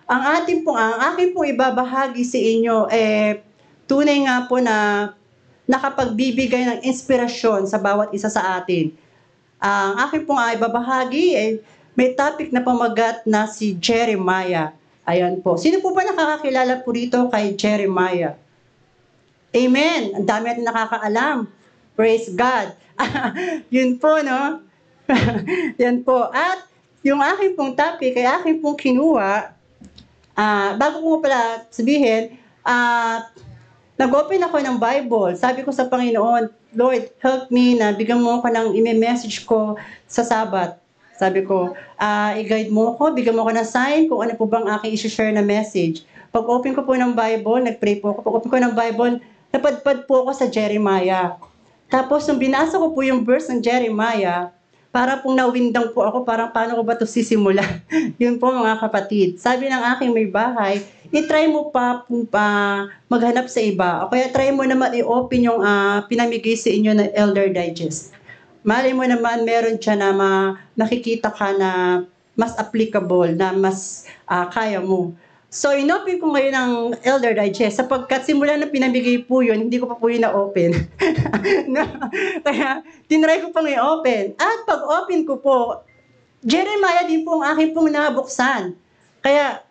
ang aking pong ibabahagi sa inyo, tunay nga po na nakapagbibigay ng inspirasyon sa bawat isa sa atin. Ang aking pong ibabahagi, may topic na pamagat na si Jeremiah. Ayan po. Sino po ba nakakakilala po rito kay Jeremiah? Amen. Ang dami natin nakakaalam. Praise God. Yun po, no? Yan po. At yung aking pong topic ay aking pong kinuha. Bago ko pala sabihin, nag-open ako ng Bible. Sabi ko sa Panginoon, Lord, help me na bigyan mo ako ng i-message ko sa Sabat. Sabi ko, i-guide mo ako, bigyan mo ako ng sign kung ano po bang aking isi-share na message. Pag-open ko po ng Bible, nag-pray po ako. Pag-open ko ng Bible, napadpad po ako sa Jeremiah. Tapos, nung binasa ko po yung verse ng Jeremiah, para pong nawindang po ako, parang paano ko ba ito sisimula? Yun po mga kapatid. Sabi ng aking may bahay, i-try mo pa maghanap sa iba. O kaya try mo naman i-open yung pinamigay sa inyo ng Elder Digest. Malay mo naman meron siya na nakikita ka na mas applicable, na mas kaya mo. So, in-open ko ngayon ng Elder Digest sapagkat simula na pinamigay po yun, hindi ko pa po yun na-open. Kaya, tinry ko pang i-open. At pag-open ko po, Jeremiah din po ang aking pong nabuksan. Kaya,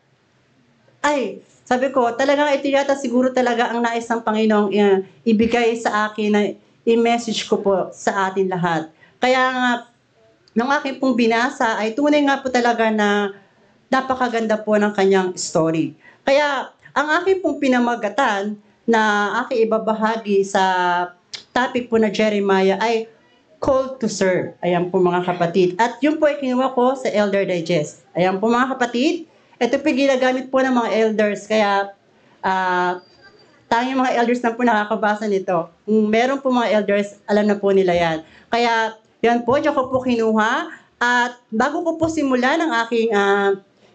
sabi ko, talagang ito yata siguro talaga ang nais ng Panginoong ibigay sa akin na i-message ko po sa atin lahat. Kaya nga, nung aking pong binasa, ay tunay nga po talaga na napakaganda po ng kanyang story. Kaya, ang aking pong pinamagatan na aking ibabahagi sa topic po na Jeremiah ay call to serve. Ayan po mga kapatid. At yun po ay kinuha ko sa Elder Digest. Ayan po mga kapatid. Ito po ginagamit po ng mga elders. Kaya, tanging mga elders na po nakakabasa nito. Kung meron po mga elders, alam na po nila yan. Kaya, yan po, diyan ko po kinuha. At bago ko po simula ng aking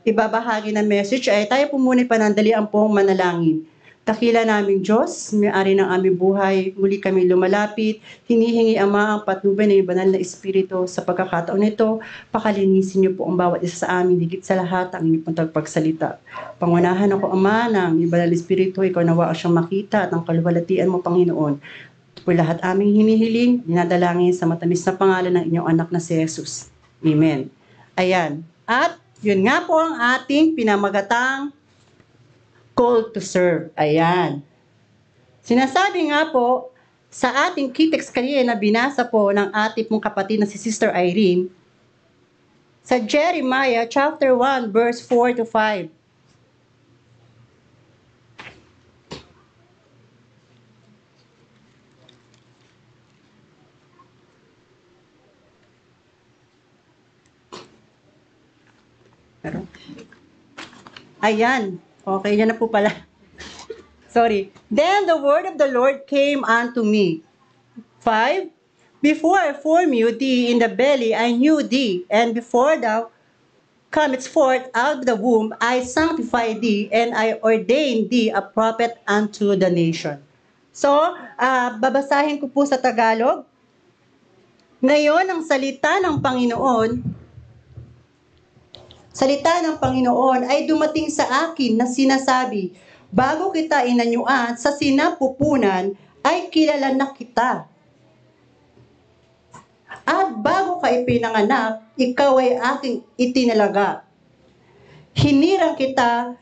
ibabahagi ng message, ay tayo po muna panandalian pong manalangin. Dakila naming Diyos, may-ari ng aming buhay, muli kami lumalapit, hinihingi Ama ang patnubay ng banal na Espiritu sa pagkakataon nito, pakalinisin niyo po ang bawat isa sa amin, higit sa lahat ang inyong pong tagpagsalita. Pangunahan ako Ama ng banal na Espiritu, ikaw nawa siyang makita at ang kaluwalhatian mo Panginoon. Po lahat aming hinihiling, dinadalangin sa matamis na pangalan ng inyong anak na si Jesus. Amen. Ayan. At yun nga po ang ating pinamagatang call to serve. Ayan. Sinasabi nga po sa ating key text kanina na binasa po ng ating pong kapatid na si Sister Irene sa Jeremiah chapter 1 verse 4 to 5. Ayan. Okay, yan na po pala. Sorry. Then the word of the Lord came unto me. 5. Before I formed you thee in the belly, I knew thee, and before thou comest forth out of the womb, I sanctified thee, and I ordained thee a prophet unto the nation. So, babasahin ko po sa Tagalog. Ngayon, ang salita ng Panginoon ay dumating sa akin na sinasabi, bago kita inanyuan sa sinapupunan, ay kilala na kita. At bago ka ipinanganak, ikaw ay aking itinalaga. Hinirang kita,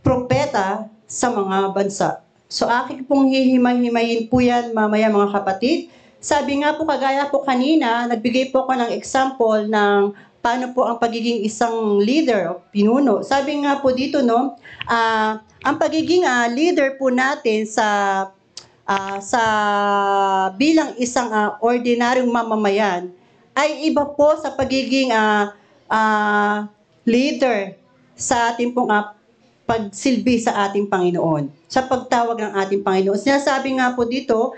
propeta sa mga bansa. So aking pong hihimay-himayin po yan mamaya mga kapatid. Sabi nga po, kagaya po kanina, nagbigay po ako ng example ng paano po ang pagiging isang leader o pinuno. Sabi nga po dito, no, ang pagiging leader po natin sa bilang isang ordinaryong mamamayan ay iba po sa pagiging leader sa ating pong pagsilbi sa ating Panginoon, sa pagtawag ng ating Panginoon. Sinasabi nga po dito,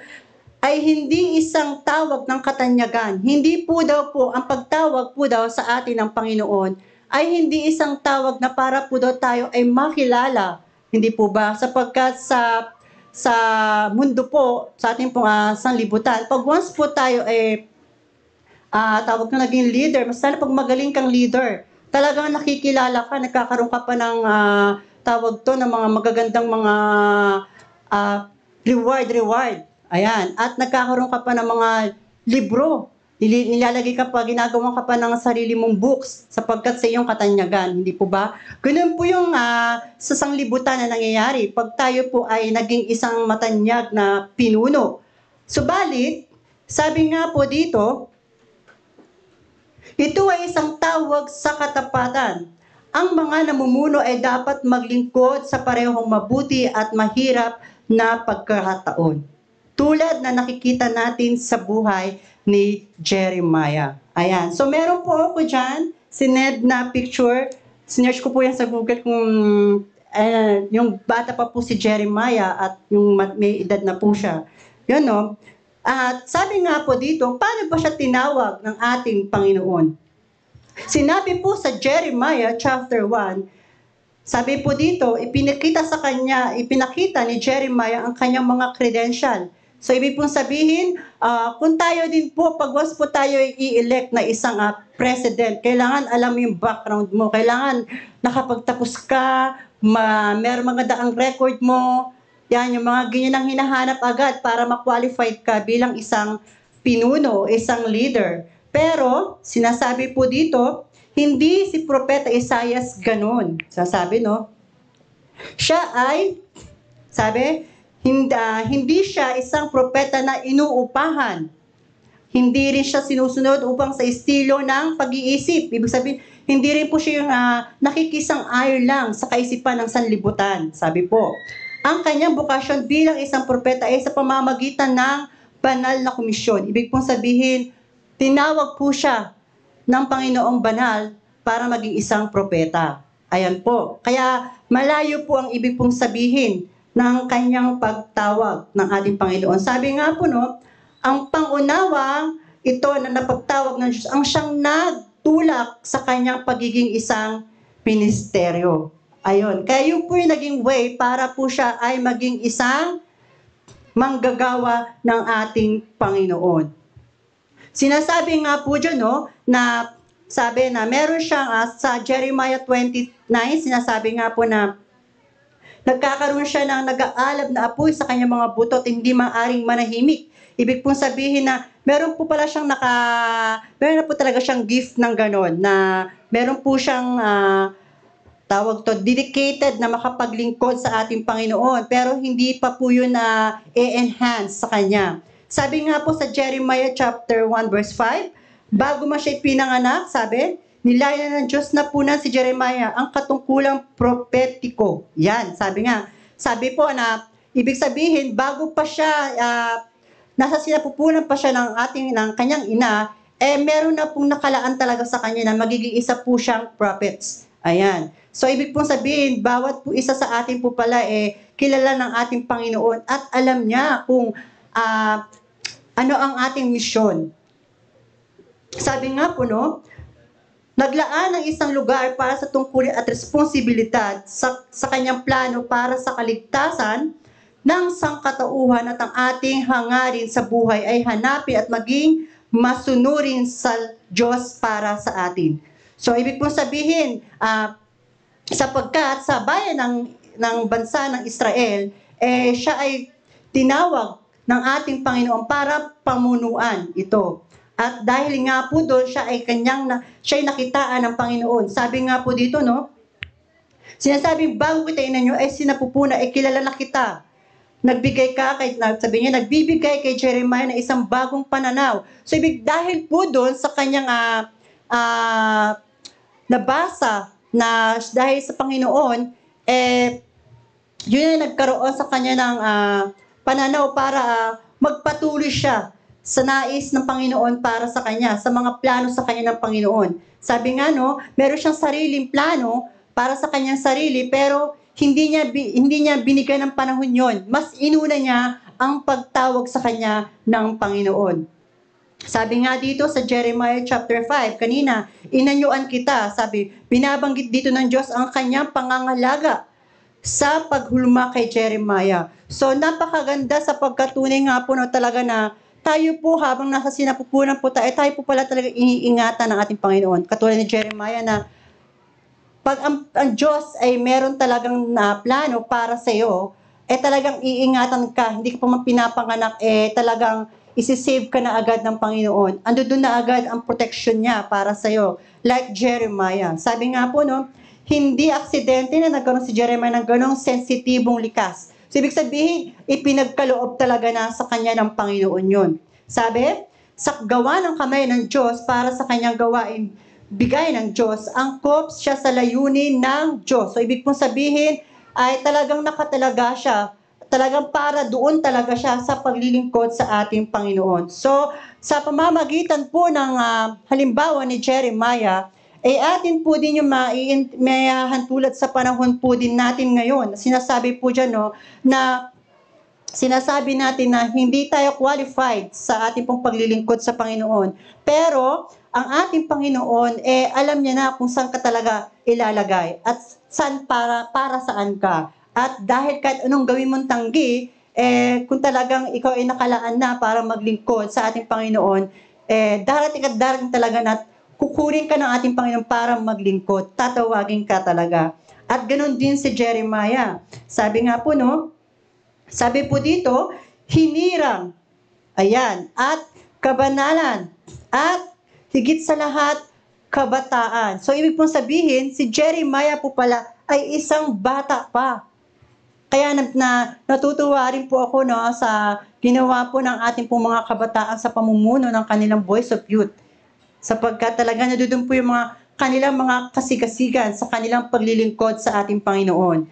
ay hindi isang tawag ng katanyagan. Hindi po daw po, ang pagtawag po daw sa atin ng Panginoon, ay hindi isang tawag na para po daw tayo ay makilala. Hindi po ba? Sapagkat sa mundo po, sa ating pong sanlibutan, pag once po tayo ay tawag na naging leader, mas sana pag magaling kang leader, talagang nakikilala ka, nagkakaroon ka pa ng tawag to ng mga magagandang mga reward. Ayan. At nagkakaroon ka pa ng mga libro. Nilalagay ka pa, ginagawa ka pa ng sarili mong books sapagkat sa iyong katanyagan. Hindi po ba? Ganun po yung sa sanglibutan na nangyayari pag tayo po ay naging isang matanyag na pinuno. Subalit, sabi nga po dito, ito ay isang tawag sa katapatan. Ang mga namumuno ay dapat maglingkod sa parehong mabuti at mahirap na pagkakataon. Tulad na nakikita natin sa buhay ni Jeremiah. Ayan. So, meron po ako dyan, sined na picture. Sinearch ko po yan sa Google kung yung bata pa po si Jeremiah at yung may edad na po siya. Yun, no? At sabi nga po dito, paano ba siya tinawag ng ating Panginoon? Sinabi po sa Jeremiah chapter 1, sabi po dito, ipinakita ni Jeremiah ang kanyang mga credential. So, ibig pong sabihin, kung tayo din po, pag once po tayo i-elect na isang president, kailangan alam mo yung background mo, kailangan nakapagtapos ka, meron mga daang record mo, yan, yung mga ganyan ang hinahanap agad para ma-qualify ka bilang isang pinuno, isang leader. Pero, sinasabi po dito, hindi si Propeta Isaias ganun. Sasabi, no? Siya ay, sabi, hindi siya isang propeta na inuupahan. Hindi rin siya sinusunod upang sa estilo ng pag-iisip. Ibig sabihin, hindi rin po siya yung nakikisang-ayon lang sa kaisipan ng sanlibutan. Sabi po, ang kanyang bukasyon bilang isang propeta ay sa pamamagitan ng banal na komisyon. Ibig pong sabihin, tinawag po siya ng Panginoong banal para maging isang propeta. Ayan po. Kaya malayo po ang ibig pong sabihin ng kanyang pagtawag ng ating Panginoon. Sabi nga po, no, ang pangunawang ito na napagtawag ng Diyos, ang siyang nagtulak sa kanyang pagiging isang ministeryo. Ayun. Kaya yun po yung naging way para po siya ay maging isang manggagawa ng ating Panginoon. Sinasabi nga po dyan, no, na sabi na meron siyang sa Jeremiah 29, sinasabi nga po na nagkakaroon siya ng nag-aalab na apoy sa kanyang mga butot, hindi maaring manahimik. Ibig pong sabihin na meron po pala siyang meron na po talaga siyang gift ng ganon, na meron po siyang tawag to, dedicated na makapaglingkod sa ating Panginoon, pero hindi pa po yun na i-enhance sa kanya. Sabi nga po sa Jeremiah chapter 1 verse 5, bago man siya pinanganak, sabi, nilaya ng Diyos na punan si Jeremiah ang katungkulang propetiko. Yan, sabi nga. Sabi po na, ibig sabihin, bago pa siya, nasa sinapupunan pa siya ng kanyang ina, meron na pong nakalaan talaga sa kanya na magiging isa po siyang prophets. Ayan. So, ibig pong sabihin, bawat po isa sa atin po pala, kilala ng ating Panginoon at alam niya kung ano ang ating misyon. Sabi nga po, no, naglaan ng isang lugar para sa tungkulin at responsibilidad sa kanyang plano para sa kaligtasan ng sangkatauhan at ang ating hangarin sa buhay ay hanapin at maging masunurin sa Diyos para sa atin. So, ibig pong sabihin, sapagkat sa bayan ng bansa ng Israel, siya ay tinawag ng ating Panginoon para pamunuan ito. At dahil nga po doon, siya ay nakitaan ng Panginoon. Sabi nga po dito, no? Sinasabing, bago kita inanyo, ay sinapupuna, ay kilala na kita. Nagbigay ka, sabi niya, nagbibigay kay Jeremiah na isang bagong pananaw. So, dahil po doon sa kanyang nabasa na dahil sa Panginoon, yun ay nagkaroon sa kanya ng pananaw para magpatuloy siya sa nais ng Panginoon para sa kanya, sa mga plano sa kanya ng Panginoon. Sabi nga, no, meron siyang sariling plano para sa kanyang sarili, pero hindi niya binigyan ng panahon yon. Mas inuna niya ang pagtawag sa kanya ng Panginoon. Sabi nga dito sa Jeremiah chapter 5, kanina, inanyuan kita, sabi, binabanggit dito ng Diyos ang kanyang pangangalaga sa paghulma kay Jeremiah. So, napakaganda sa pagkatunay nga po na talaga na tayo po habang nasa sinapupunan po tayo po pala talaga iniingatan ng ating Panginoon. Katulad ni Jeremiah na pag ang Diyos ay meron talagang plano para sa iyo, talagang iingatan ka, hindi ka pa man pinapanganak, talagang isi-save ka na agad ng Panginoon. Ando doon na agad ang protection niya para sa iyo. Like Jeremiah. Sabi nga po, no, hindi aksidente na nagkaroon si Jeremiah ng ganong sensitibong likas. So, ibig sabihin, ipinagkaloob talaga na sa kanya ng Panginoon yun. Sabi, sa gawa ng kamay ng Diyos para sa kanyang gawain, bigay ng Diyos, angkop siya sa layunin ng Diyos. So, ibig pong sabihin, ay talagang nakatalaga siya, talagang para doon talaga siya sa paglilingkod sa ating Panginoon. So, sa pamamagitan po ng halimbawa ni Jeremiah, atin po din yung mahahantulad sa panahon po din natin ngayon. Sinasabi po dyan, no, na sinasabi natin na hindi tayo qualified sa ating pong paglilingkod sa Panginoon. Pero, ang ating Panginoon, alam niya na kung saan ka talaga ilalagay at saan para saan ka. At dahil kahit anong gawin mong tanggi, kung talagang ikaw ay nakalaan na para maglingkod sa ating Panginoon, darating at darating talaga na kukunin ka ng ating Panginoon para maglingkod. Tatawagin ka talaga. At ganoon din si Jeremiah. Sabi nga po, no, sabi po dito, hinirang, ayan, at kabanalan, at higit sa lahat, kabataan. So, ibig pong sabihin, si Jeremiah po pala ay isang bata pa. Kaya natutuwa rin po ako, no, sa ginawa po ng ating pong mga kabataan sa pamumuno ng kanilang Voice of Youth. Sapagkat talaga nadudun po yung mga kanilang mga kasigasigan sa kanilang paglilingkod sa ating Panginoon.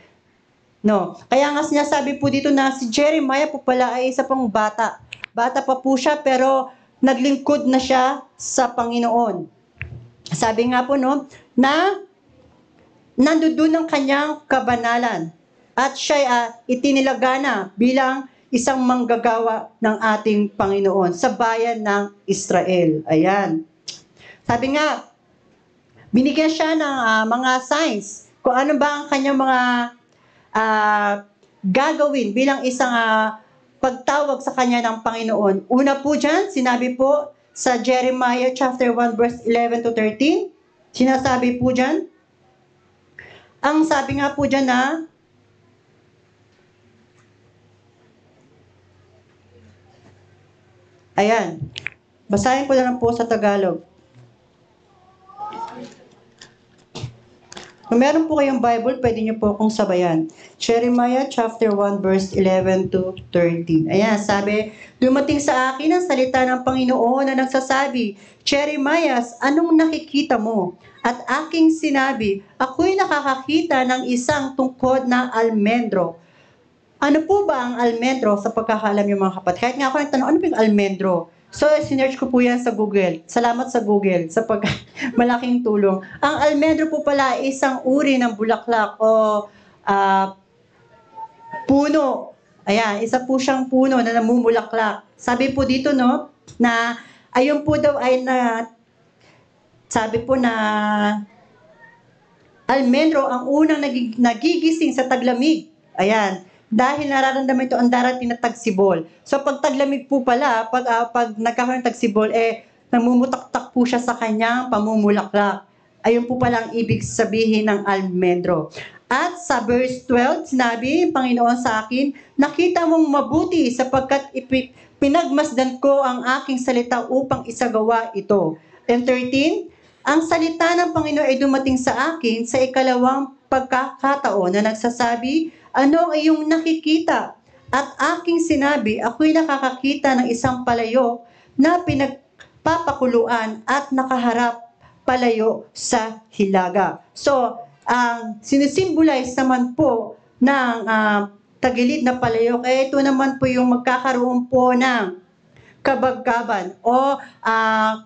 No. Kaya nga sinasabi po dito na si Jeremiah po pala ay isa pang bata. Bata pa po siya pero naglingkod na siya sa Panginoon. Sabi nga po, no, na nandoon ang kanyang kabanalan at siya itinilagana bilang isang manggagawa ng ating Panginoon sa bayan ng Israel. Ayan. Sabi nga, binigyan siya ng mga signs kung ano ba ang kanyang mga gagawin bilang isang pagtawag sa kanya ng Panginoon. Una po dyan, sinabi po sa Jeremiah chapter 1 verse 11 to 13, sinasabi po dyan, ang sabi nga po dyan na, ayan, basahin ko na lang po sa Tagalog. Kung meron po kayong Bible, pwede niyo po akong sabayan. Jeremiah chapter 1 verse 11 to 13. Ayan, sabi, dumating sa akin ang salita ng Panginoon na nagsasabi, Jeremiah, anong nakikita mo? At aking sinabi, ako'y nakakakita ng isang tungkod na almendro. Ano po ba ang almendro sa pagkakalam yung mga kapatid? Kahit nga ako nagtanong, ano ba yung almendro? So, sinearch ko po yan sa Google. Salamat sa Google sa malaking tulong. Ang almendro po pala ay isang uri ng bulaklak o puno. Ayan, isa po siyang puno na namumulaklak. Sabi po dito, no, na ayun po daw ay sabi po na almendro ang unang nagigising sa taglamig. Ayan. Dahil nararamdaman ito ang darating na tagsibol. So pag taglamig po pala, pag nagkakaroon ng tagsibol, namumutaktak po siya sa kanyang pamumulaklak. Ayun po pala ang ibig sabihin ng almendro. At sa verse 12, sinabi, Panginoon sa akin, nakita mong mabuti sapagkat pinagmasdan ko ang aking salita upang isagawa ito. And 13, ang salita ng Panginoon ay dumating sa akin sa ikalawang pagkakataon na nagsasabi, ano ang iyong nakikita? At aking sinabi, ako'y nakakakita ng isang palayo na pinagpapakuluan at nakaharap palayo sa hilaga. So, ang sinisimbolize naman po ng tagilid na palayo, ito naman po yung magkakaroon po ng kabagkaban o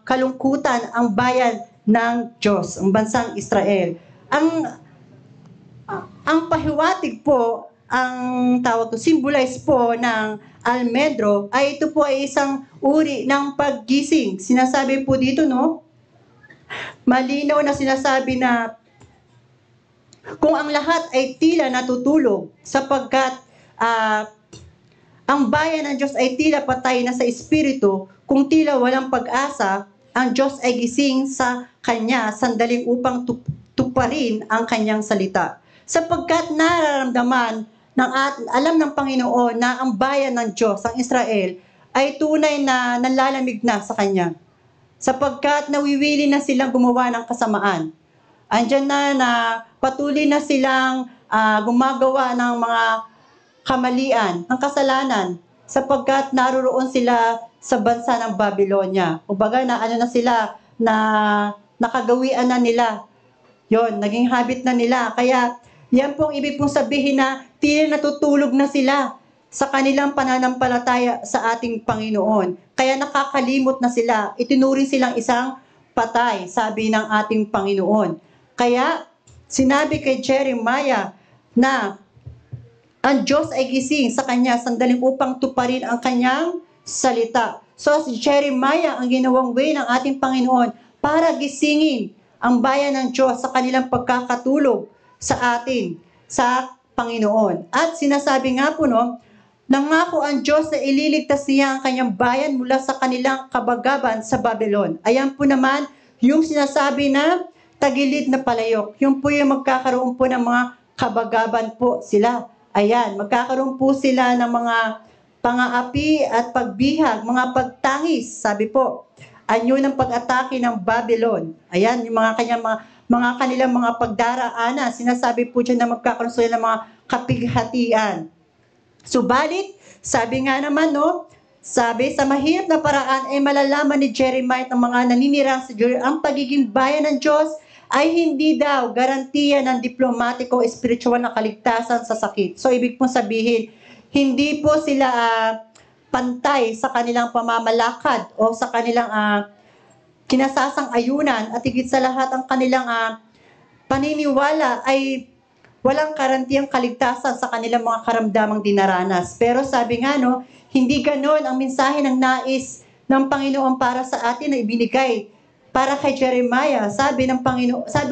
kalungkutan ang bayan ng Diyos, ang bansang Israel. Ang pahiwatig po, ang tawag ko, symbolize po ng almendro, ay ito po ay isang uri ng paggising. Sinasabi po dito, no? Malinaw na sinasabi na kung ang lahat ay tila natutulog sapagkat ang bayan ng Diyos ay tila patay na sa espiritu, kung tila walang pag-asa, ang Diyos ay gising sa Kanya sandaling upang tuparin ang kanyang salita. Sapagkat nararamdaman alam ng Panginoon na ang bayan ng Diyos, ang Israel, ay tunay na nalalamig na sa Kanya. Sapagkat nawiwili na silang gumawa ng kasamaan. Andyan na patuloy na silang gumagawa ng mga kamalian, ng kasalanan, sapagkat naroon sila sa bansa ng Babylonia. Kumbaga na sila na nakagawian na nila. Yon, naging habit na nila. Kaya yan pong ibig pong sabihin na tila natutulog na sila sa kanilang pananampalataya sa ating Panginoon. Kaya nakakalimot na sila. Itinuring silang isang patay, sabi ng ating Panginoon. Kaya sinabi kay Jeremiah na ang Diyos ay gising sa kanya sandaling upang tuparin ang kanyang salita. So si Jeremiah ang ginawang way ng ating Panginoon para gisingin ang bayan ng Diyos sa kanilang pagkakatulog sa atin, sa Panginoon. At sinasabi nga po, nangako ang Diyos na ililigtas niya ang kanyang bayan mula sa kanilang kabagaban sa Babylon. Ayan po naman yung sinasabi na tagilid na palayok. Yung po yung magkakaroon po ng mga kabagaban po sila. Ayan, magkakaroon po sila ng mga pang-aapi at pagbihag, mga pagtangis, sabi po. Anyo ng pag-atake ng Babylon. Ayan, yung mga kanilang mga pagdaraanan. Sinasabi po dyan na magkakaroon sila ng mga kapighatian. Subalit, sabi nga naman, sabi, sa mahirap na paraan ay malalaman ni Jeremiah ng mga naninirang sa Judah ang pagiging bayan ng Diyos ay hindi daw garantiya ng diplomatiko o espiritual na kaligtasan sa sakit. So, ibig pong sabihin, hindi po sila pantay sa kanilang pamamalakad o sa kanilang kinasasang-ayunan at higit sa lahat ang kanilang paniniwala ay walang karantiyang kaligtasan sa kanilang mga karamdamang dinaranas. Pero sabi nga, hindi ganon ang mensahe ng nais ng Panginoon para sa atin na ibinigay para kay Jeremiah. Sabi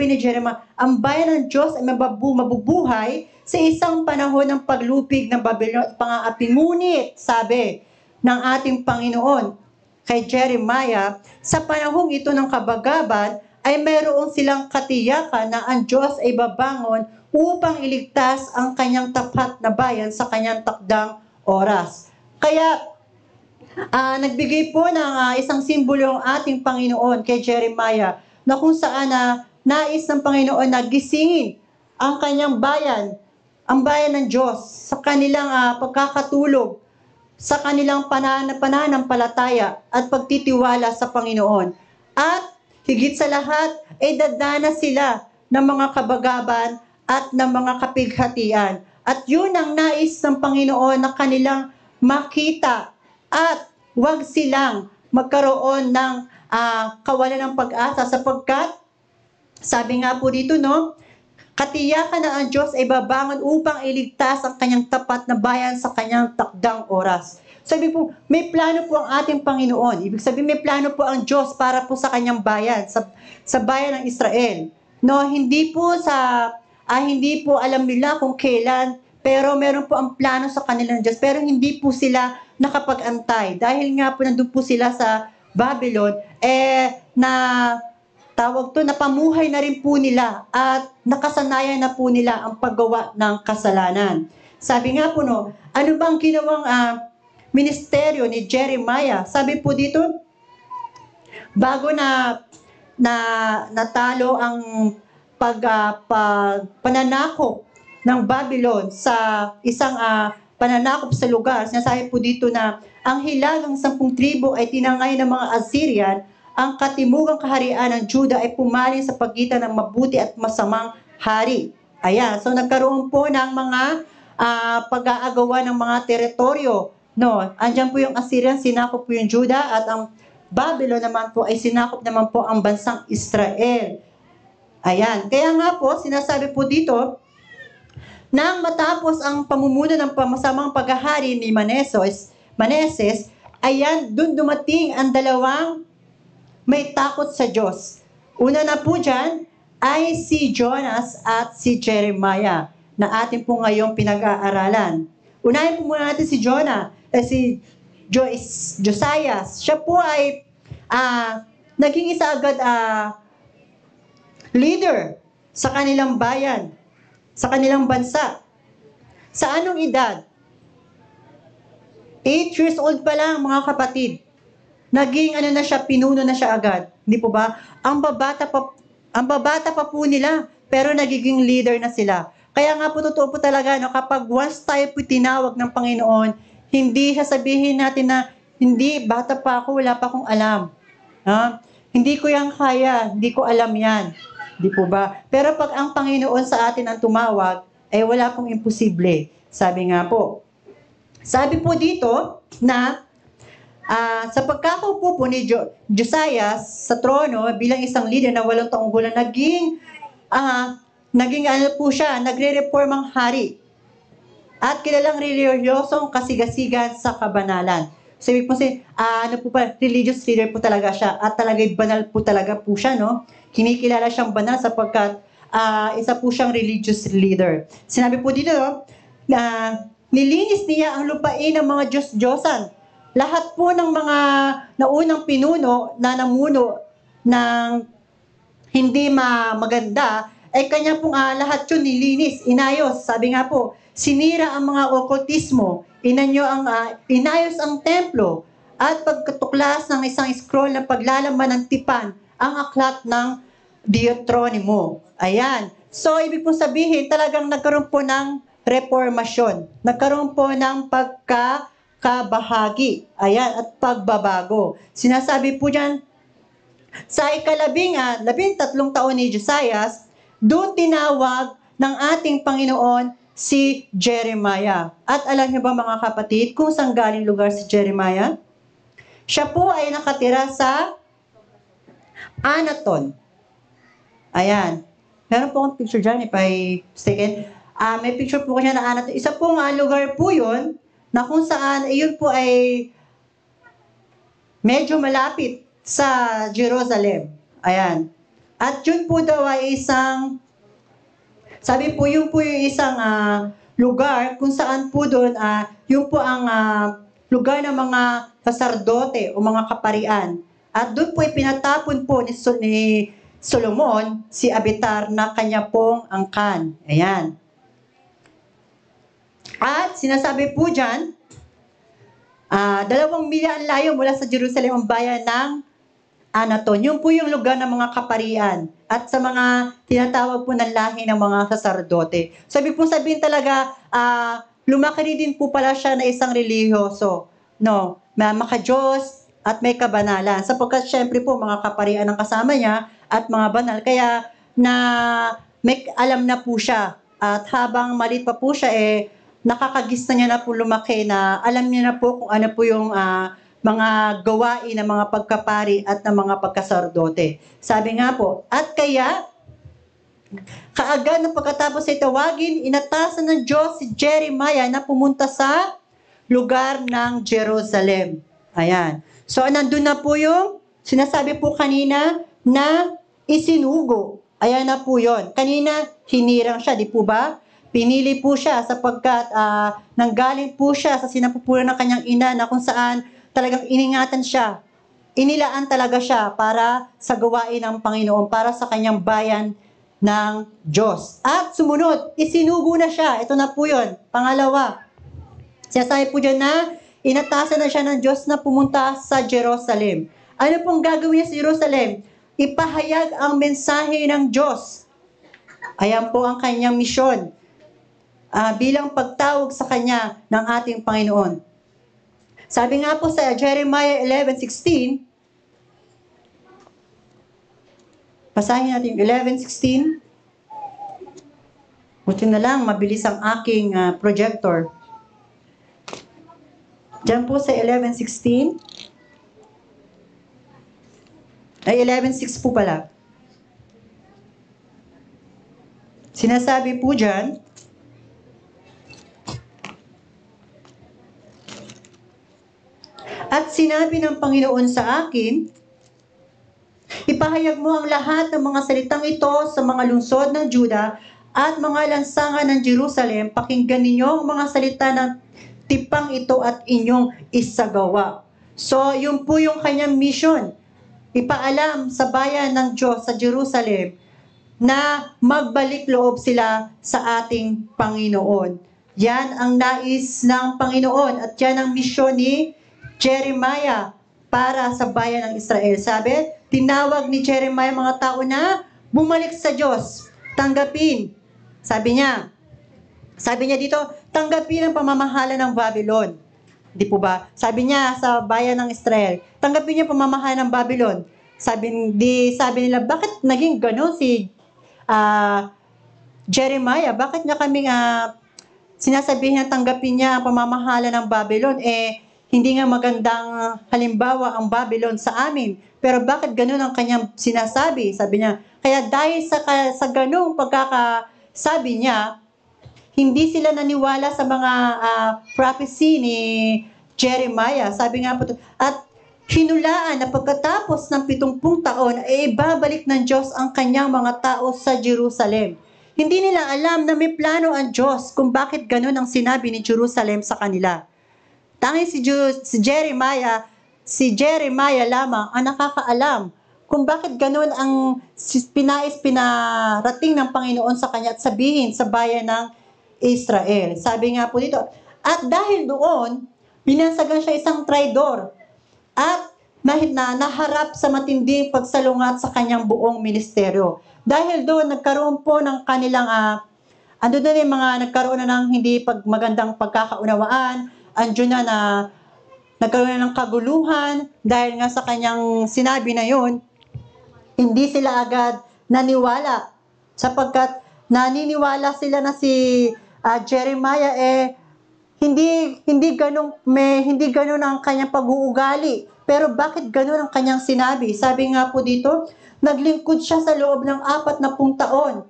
ni Jeremiah, ang bayan ng Diyos ay mabubuhay sa isang panahon ng paglupig ng Babylon at pang-aapi. Ngunit, sabi ng ating Panginoon kay Jeremiah, sa panahong ito ng kabagaban, ay mayroon silang katiyakan na ang Diyos ay babangon upang iligtas ang kanyang tapat na bayan sa kanyang takdang oras. Kaya, nagbigay po ng isang simbolo ang ating Panginoon kay Jeremiah na kung saan nais ng Panginoon na gisingin ang kanyang bayan, ang bayan ng Diyos sa kanilang pagkakatulog, sa kanilang pananampalataya at pagtitiwala sa Panginoon. At higit sa lahat, ay dadana sila ng mga kabagaban at ng mga kapighatian. At yun ang nais ng Panginoon na kanilang makita at huwag silang magkaroon ng kawalan ng pag-asa sapagkat, sabi nga po dito, katiyakan na ang Diyos ay babangon upang iligtas ang kanyang tapat na bayan sa kanyang takdang oras. Sabi po, may plano po ang ating Panginoon. Ibig sabihin, may plano po ang Diyos para po sa kanyang bayan, sa bayan ng Israel. Hindi po alam nila kung kailan, pero meron po ang plano sa kanilang Diyos. Pero hindi po sila nakapag-antay. Dahil nga po nandun po sila sa Babylon, napamuhay na rin po nila at nakasanayan na po nila ang paggawa ng kasalanan. Sabi nga po, ano bang ginawang ministeryo ni Jeremiah? Sabi po dito, bago natalo ang pananakop ng Babylon sa isang pananakop sa lugar, sinasabi po dito na ang hilagang 10 tribo ay tinangay ng mga Assyrian. Ang katimugang kaharian ng Judah ay pumaling sa pagitan ng mabuti at masamang hari. Ayan, so nagkaroon po ng mga pag-aagawa ng mga teritoryo. Andyan po yung Assyrian, sinakop po yung Judah, at ang Babylon naman po ay sinakop naman po ang bansang Israel. Ayan, kaya nga po, sinasabi po dito, nang matapos ang pamumuno ng masamang paghahari ni Manasseh, ayan, dun dumating ang dalawang may takot sa Diyos. Una na po dyan ay si Jonas at si Jeremiah na atin po ngayong pinag-aaralan. Unahin po muna natin si Josiah. Siya po ay naging isa agad leader sa kanilang bayan, sa kanilang bansa. Sa anong edad? 8 years old pa lang, mga kapatid. Naging na siya, pinuno na siya agad. Hindi po ba? Ang babata pa po nila, pero nagiging leader na sila. Kaya nga po, totoo po talaga, no, kapag once tayo po tinawag ng Panginoon, hindi siya sabihin natin na, hindi, bata pa ako, wala pa akong alam. Ha? Hindi ko yan kaya, hindi ko alam yan. Di po ba? Pero pag ang Panginoon sa atin ang tumawag, eh wala pong imposible. Sabi nga po. Sabi po dito na sa pagkakaupo po ni Josiah sa trono bilang isang leader na 8 taong gulang, naging po siya, nagre-reformang hari. At kilalang reliyosong kasigasigan sa kabanalan. So, ibig po religious leader po talaga siya. At talaga'y banal po talaga po siya, no? Kinikilala siyang banal sapagkat isa po siyang religious leader. Sinabi po dito, nilinis niya ang lupain ng mga Diyos-Diyosan. Lahat po ng mga naunang pinuno na namuno ng hindi maganda, ay kanya pong lahat yun nilinis, inayos. Sabi nga po, sinira ang mga okultismo, inayos ang templo, at pagkatuklas ng isang scroll na paglalaman ng tipan, ang aklat ng Deuteronomo. Ayan. So, ibig po sabihin, talagang nagkaroon po ng reformasyon. Nagkaroon po ng pagkakabahagi. Ayan, at pagbabago. Sinasabi po dyan, sa 13 taon ni Josiah, doon tinawag ng ating Panginoon si Jeremiah. At alam niyo ba, mga kapatid, kung saan galing lugar si Jeremiah? Siya po ay nakatira sa Anaton. Ayan. Meron po akong picture dyan, if I mistaken. May picture po kanya na Anaton. Isa pong lugar po yun, na kung saan, yun po ay medyo malapit sa Jerusalem. Ayan. At yun po daw ay sabi po, yun po yung isang lugar kung saan po doon, yun po ang lugar ng mga saserdote o mga kaparian. At doon po pinatapon po ni Solomon si Abiatar na kanya pong angkan. Ayan. At sinasabi po dyan, 2 milya ang layo mula sa Jerusalem ang bayan ng Anaton. Yun po yung lugar ng mga kaparian at sa mga tinatawag po ng lahi ng mga saserdote. So, ibig po sabihin talaga, lumaki din po pala siya na isang relihiyoso. No? Maka-Diyos at may kabanalan. Sapagkat syempre po, mga kaparian ang kasama niya at mga banal. Kaya may alam na po siya. At habang maliit pa po siya, nakakagista niya na po lumaki na alam niya na po kung ano po yung mga gawain ng mga pagkapari at ng mga pagkasardote. Sabi nga po, at kaya, kaagad na pagkatapos ay tawagin, inatasan ng Diyos si Jeremiah na pumunta sa lugar ng Jerusalem. Ayan. So, nandun na po yung sinasabi po kanina na isinugo. Ayan na po yon. Kanina, hinirang siya, di po ba? Pinili po siya sapagkat nanggaling po siya sa sinapupunan ng kanyang ina na kung saan talagang iningatan siya. Inilaan talaga siya para sa gawain ng Panginoon, para sa kanyang bayan ng Diyos. At sumunod, isinugo na siya. Ito na po yun. Pangalawa, sinasabi po dyan na inatasan na siya ng Diyos na pumunta sa Jerusalem. Ano pong gagawin niya sa Jerusalem? Ipahayag ang mensahe ng Diyos. Ayan po ang kanyang misyon. Bilang pagtawag sa kanya ng ating Panginoon. Sabi nga po sa Jeremiah 11:16, basahin natin 11:16. Buti na lang, mabilis ang aking projector. Diyan po sa 11:16. Ay, 11:6 po pala. Sinasabi po dyan, at sinabi ng Panginoon sa akin, ipahayag mo ang lahat ng mga salitang ito sa mga lungsod ng Juda at mga lansangan ng Jerusalem. Pakinggan ninyo ang mga salita ng tipang ito at inyong isagawa. So, yun po yung kanyang mission. Ipaalam sa bayan ng Diyos sa Jerusalem na magbalik loob sila sa ating Panginoon. Yan ang nais ng Panginoon at yan ang misyon ni Jeremiah para sa bayan ng Israel. Sabi, tinawag ni Jeremiah mga tao na bumalik sa Diyos, tanggapin. Sabi niya dito, tanggapin ang pamamahala ng Babylon. Di po ba? Sabi niya sa bayan ng Israel, tanggapin niyo ang pamamahala ng Babylon. Sabi nila, bakit naging gano'n si Jeremiah? Bakit niya kaming sinasabihin na tanggapin niya ang pamamahala ng Babylon? Hindi nga magandang halimbawa ang Babylon sa amin. Pero bakit gano'n ang kanyang sinasabi? Sabi niya, kaya dahil sa gano'ng pagkakasabi niya, hindi sila naniwala sa mga prophecy ni Jeremiah. Sabi nga po, at hinulaan na pagkatapos ng 70 taon, ibabalik ng Diyos ang kanyang mga tao sa Jerusalem. Hindi nila alam na may plano ang Diyos kung bakit ganun ang sinabi ni Jerusalem sa kanila. Tanging si Jeremiah lamang ang nakakaalam kung bakit ganun ang pinarating ng Panginoon sa kanya at sabihin sa bayan ng Israel. Sabi nga po dito, at dahil doon, binansagan siya isang traidor at naharap sa matinding pagsalungat sa kanyang buong ministeryo. Dahil doon, nagkaroon po ng kanilang, nagkaroon na ng hindi magandang pagkakaunawaan, nagkaroon na ng kaguluhan, dahil nga sa kanyang sinabi na yun, hindi sila agad naniwala, sapagkat naniniwala sila na si Jeremiah hindi ganun ang kanyang pag-uugali. Pero bakit ganun ang kanyang sinabi? Sabi nga po dito, naglingkod siya sa loob ng 40 taon.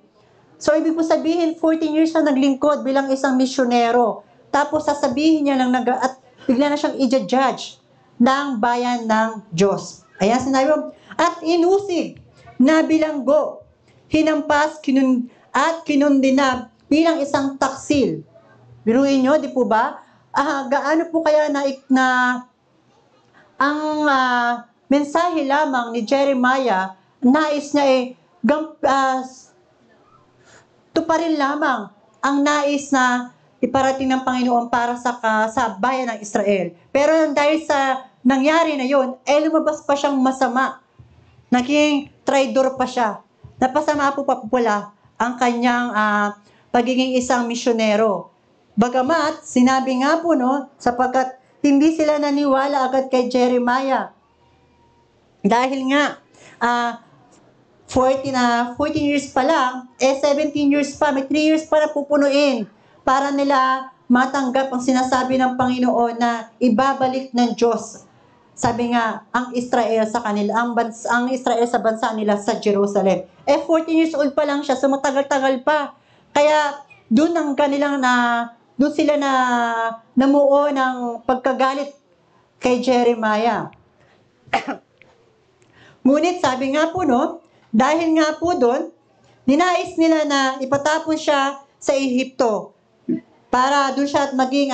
So ibig po sabihin 14 years na naglingkod bilang isang misyonero. Tapos sasabihin niya at bigla na siyang i-judge ng bayan ng Diyos. Ayan sinabi mo, at inusig na bilanggo, hinampas, kinundina bilang isang taksil. Biruin nyo, di po ba? Gaano po kaya ang mensahe lamang ni Jeremiah, nais niya tuparin lamang ang nais na iparating ng Panginoon para sa bayan ng Israel. Pero dahil sa nangyari na yun, lumabas pa siyang masama. Naging traidor pa siya. Napasama po pala ang kanyang pagiging isang misyonero. Bagamat, sinabi nga po, sapagkat hindi sila naniwala agad kay Jeremiah. Dahil nga, 14 years pa lang, 17 years pa, may 3 years pa na pupunuin para nila matanggap ang sinasabi ng Panginoon na ibabalik ng Diyos. Sabi nga, ang Israel sa kanila, ang Israel sa bansa nila sa Jerusalem. 14 years old pa lang siya, so matagal-tagal pa. Kaya, doon sila namuo ng pagkagalit kay Jeremiah. Ngunit sabi nga po, dahil nga po doon, ninais nila na ipatapon siya sa Ehipto para doon siya maging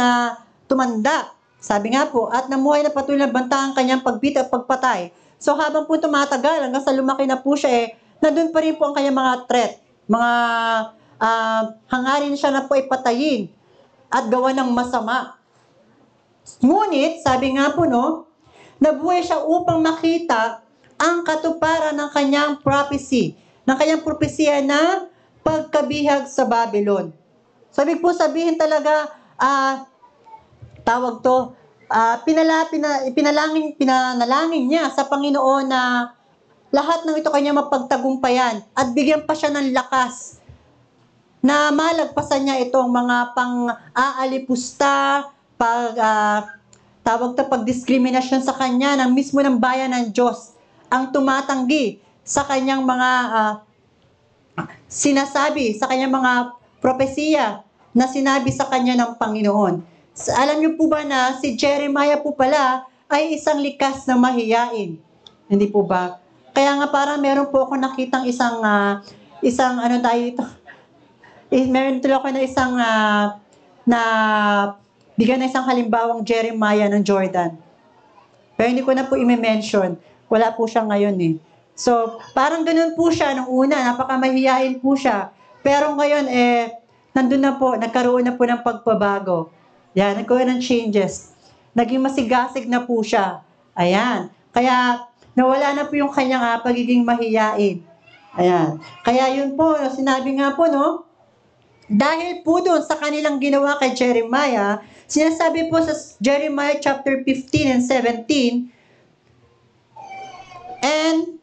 tumanda. Sabi nga po, at namuhay na patuloy na banta ang kanyang pagbita at pagpatay. So habang po tumatagal, hanggang sa lumaki na po siya, nandun pa rin po ang kanyang mga threat, mga hangarin siya na po ipatayin at gawa ng masama. Ngunit, sabi nga po, nabuhay siya upang makita ang katuparan ng kanyang prophecy, ng kanyang propesya na pagkabihag sa Babylon. Sabi po sabihin talaga, pinalangin niya sa Panginoon na lahat ng ito kanya mapagtagumpayan at bigyan pa siya ng lakas na malagpasan niya itong mga pang-aalipusta, pagdiskriminasyon sa kanya ng mismo ng bayan ng Diyos ang tumatanggi sa kanyang mga sinasabi, sa kanyang mga propesiya na sinabi sa kanya ng Panginoon. Alam niyo po ba na si Jeremiah po pala ay isang likas na mahiyain? Hindi po ba? Kaya nga parang meron po ako nakitang meron tuloy ako na isang bigyan ng isang halimbawang Jeremiah ng Jordan. Pero hindi ko na po i-mention. Wala po siya ngayon . So, parang ganun po siya nung una, napakamahiyain po siya. Pero ngayon, nandun na po, nagkaroon na po ng pagbabago. Yan, nagkaroon ng changes. Naging masigasig na po siya. Ayan. Kaya, nawala na po yung kanyang pagiging mahiyain. Ayan. Kaya yun po, sinabi nga po, no, dahil po doon sa kanilang ginawa kay Jeremiah, sinasabi po sa Jeremiah chapter 15 and 17, and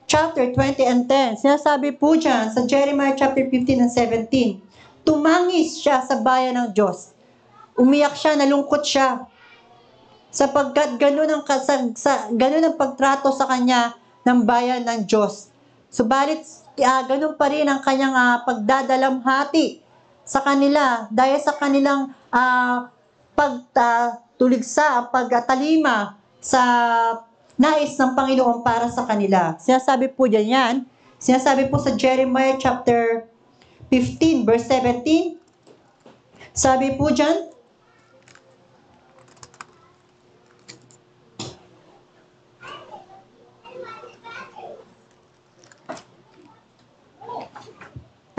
chapter 20 and 10, sinasabi po dyan sa Jeremiah chapter 15 and 17, tumangis siya sa bayan ng Diyos. Umiyak siya, nalungkot siya. Sapagkat ganun ang pagtrato sa kanya ng bayan ng Diyos. Subalit, ganun pa rin ang kanyang pagdadalamhati sa kanila dahil sa kanilang pagtuligsa, pagtalima sa nais ng Panginoon para sa kanila. Sinasabi po dyan yan. Sinasabi po sa Jeremiah chapter 15 verse 17. Sabi po dyan,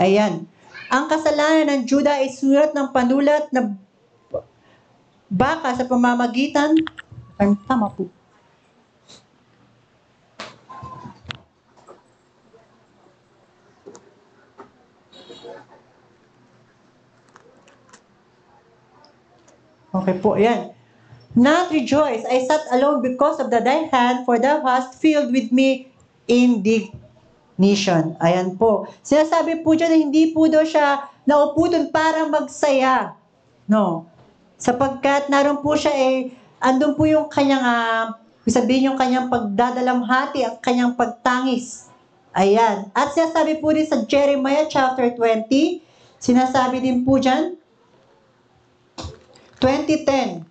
ayan. Ang kasalanan ng Juda ay sulat ng panulat na baka sa pamamagitan. Tama po. Okay po, ayan. Not rejoice, I sat alone because of thy hand, for thou hast filled with me indignation. Ayan po. Sinasabi po dyan na hindi po daw siya naupo doon para magsaya. No. Sapagkat naroon po siya andun po yung kanyang, sabihin yung kanyang pagdadalamhati, ang kanyang pagtangis. Ayan. At sinasabi po din sa Jeremiah chapter 20, sinasabi din po dyan, 20:10.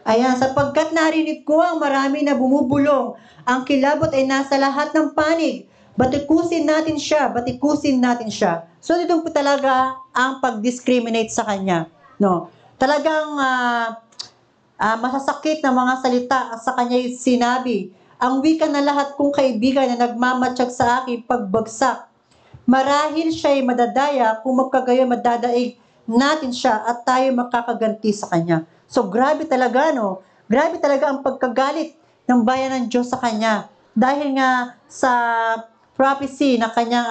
Ayan, sapagkat narinig ko ang marami na bumubulong, ang kilabot ay nasa lahat ng panig. Batikusin natin siya, batikusin natin siya. So, dito po talaga ang pag-discriminate sa kanya. No? Talagang masasakit na mga salita sa kanya sinabi. Ang wika na lahat kong kaibigan na nagmamatsyag sa akin pagbagsak. Marahil siya'y madadaya kung magkagayon madadaig natin siya at tayo makakaganti sa kanya. So grabe talaga, no? Grabe talaga ang pagkagalit ng bayan ng Diyos sa kanya. Dahil nga sa prophecy na kanyang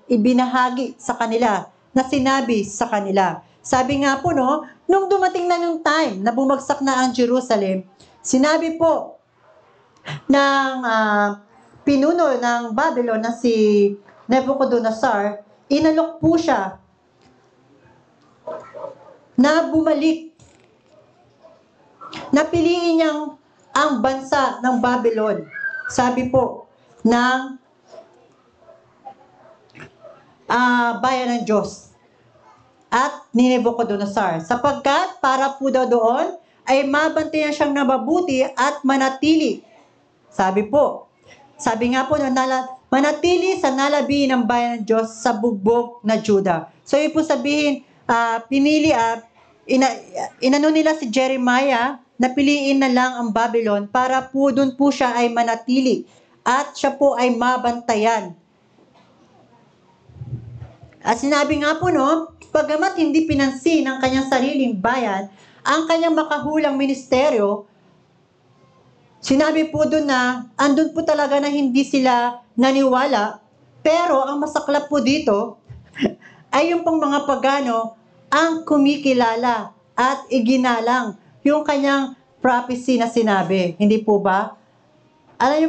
ibinahagi sa kanila, na sinabi sa kanila. Sabi nga po, no, nung dumating na yung time na bumagsak na ang Jerusalem, sinabi po ng pinuno ng Babylon na si Nebuchadnezzar, inalok po siya na bumalik. Napiliin niyang ang bansa ng Babylon. Sabi po ng bayan ng Diyos at ni Nebuchadnezzar. Sapagkat para po daw doon ay mabantayan siyang nababuti at manatili. Sabi po, sabi nga po, manatili sa nalabi ng bayan ng Diyos sa bugbog na Juda. So, yun po sabihin, inano nila si Jeremiah, napiliin na lang ang Babylon para po doon po siya ay manatili at siya po ay mabantayan. At sinabi nga po, no, pagamat hindi pinansin ng kanyang sariling bayan, ang kanyang makahulang ministeryo, sinabi po doon na, andun po talaga na hindi sila naniwala, pero ang masaklap po dito, ay yung pong mga pagano, ang kumikilala at iginalang yung kanyang prophecy na sinabi. Hindi po ba? Alam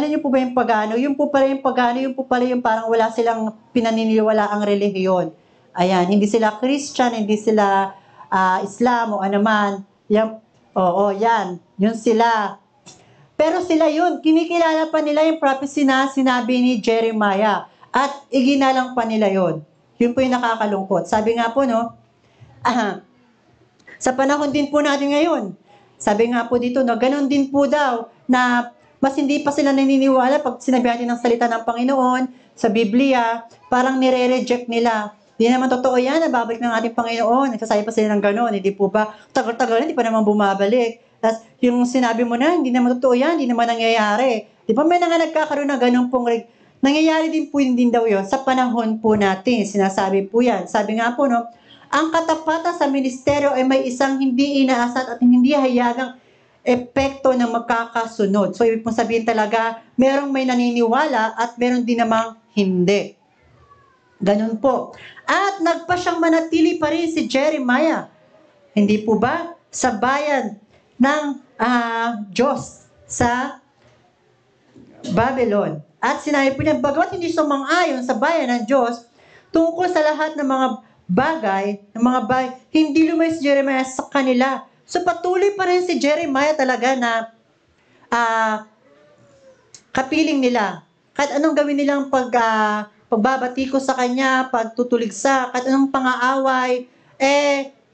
niyo po ba yung pagano? Yung po pala yung pagano, yung po pala yung parang wala silang pinaniniwala ang relihiyon. Ayan, hindi sila Christian, hindi sila Islam o anuman. Yan, yan. Yun sila. Pero sila yun, kinikilala pa nila yung prophecy na sinabi ni Jeremiah at iginalang pa nila yun. Yun po yung nakakalungkot. Sabi nga po, no, sa panahon din po natin ngayon, sabi nga po dito, no, ganun din po daw na mas hindi pa sila naniniwala pag sinabi natin ng salita ng Panginoon sa Biblia, parang nire-reject nila. Hindi naman totoo yan, nababalik ng ating Panginoon. Nagsasabi pa sila ng gano'n, hindi po ba? Tagal-tagal, hindi pa naman bumabalik. Tapos yung sinabi mo na, hindi naman totoo yan, hindi naman nangyayari. Di ba may nga nagkakaroon ng gano'n pong nangyayari din po din daw yun sa panahon po natin. Sinasabi po yan. Sabi nga po, no, ang katapatan sa ministeryo ay may isang hindi inaasat at hindi hayagang epekto ng magkakasunod. So, ibig pong sabihin talaga, merong may naniniwala at meron din namang hindi. Ganun po. At nagpa siyang manatili pa rin si Jeremiah. Hindi po ba? Sa bayan ng Diyos sa Babylon. At sinabi po niya, bagamat hindi sumang-ayon sa bayan ng Diyos, tungkol sa lahat ng mga bagay, hindi lumayas si Jeremiah sa kanila. So patuloy pa rin si Jeremiah talaga na kapiling nila. Kahit anong gawin nilang pagbabatiko sa kanya, pagtutuligsa, kahit anong pang-aaway,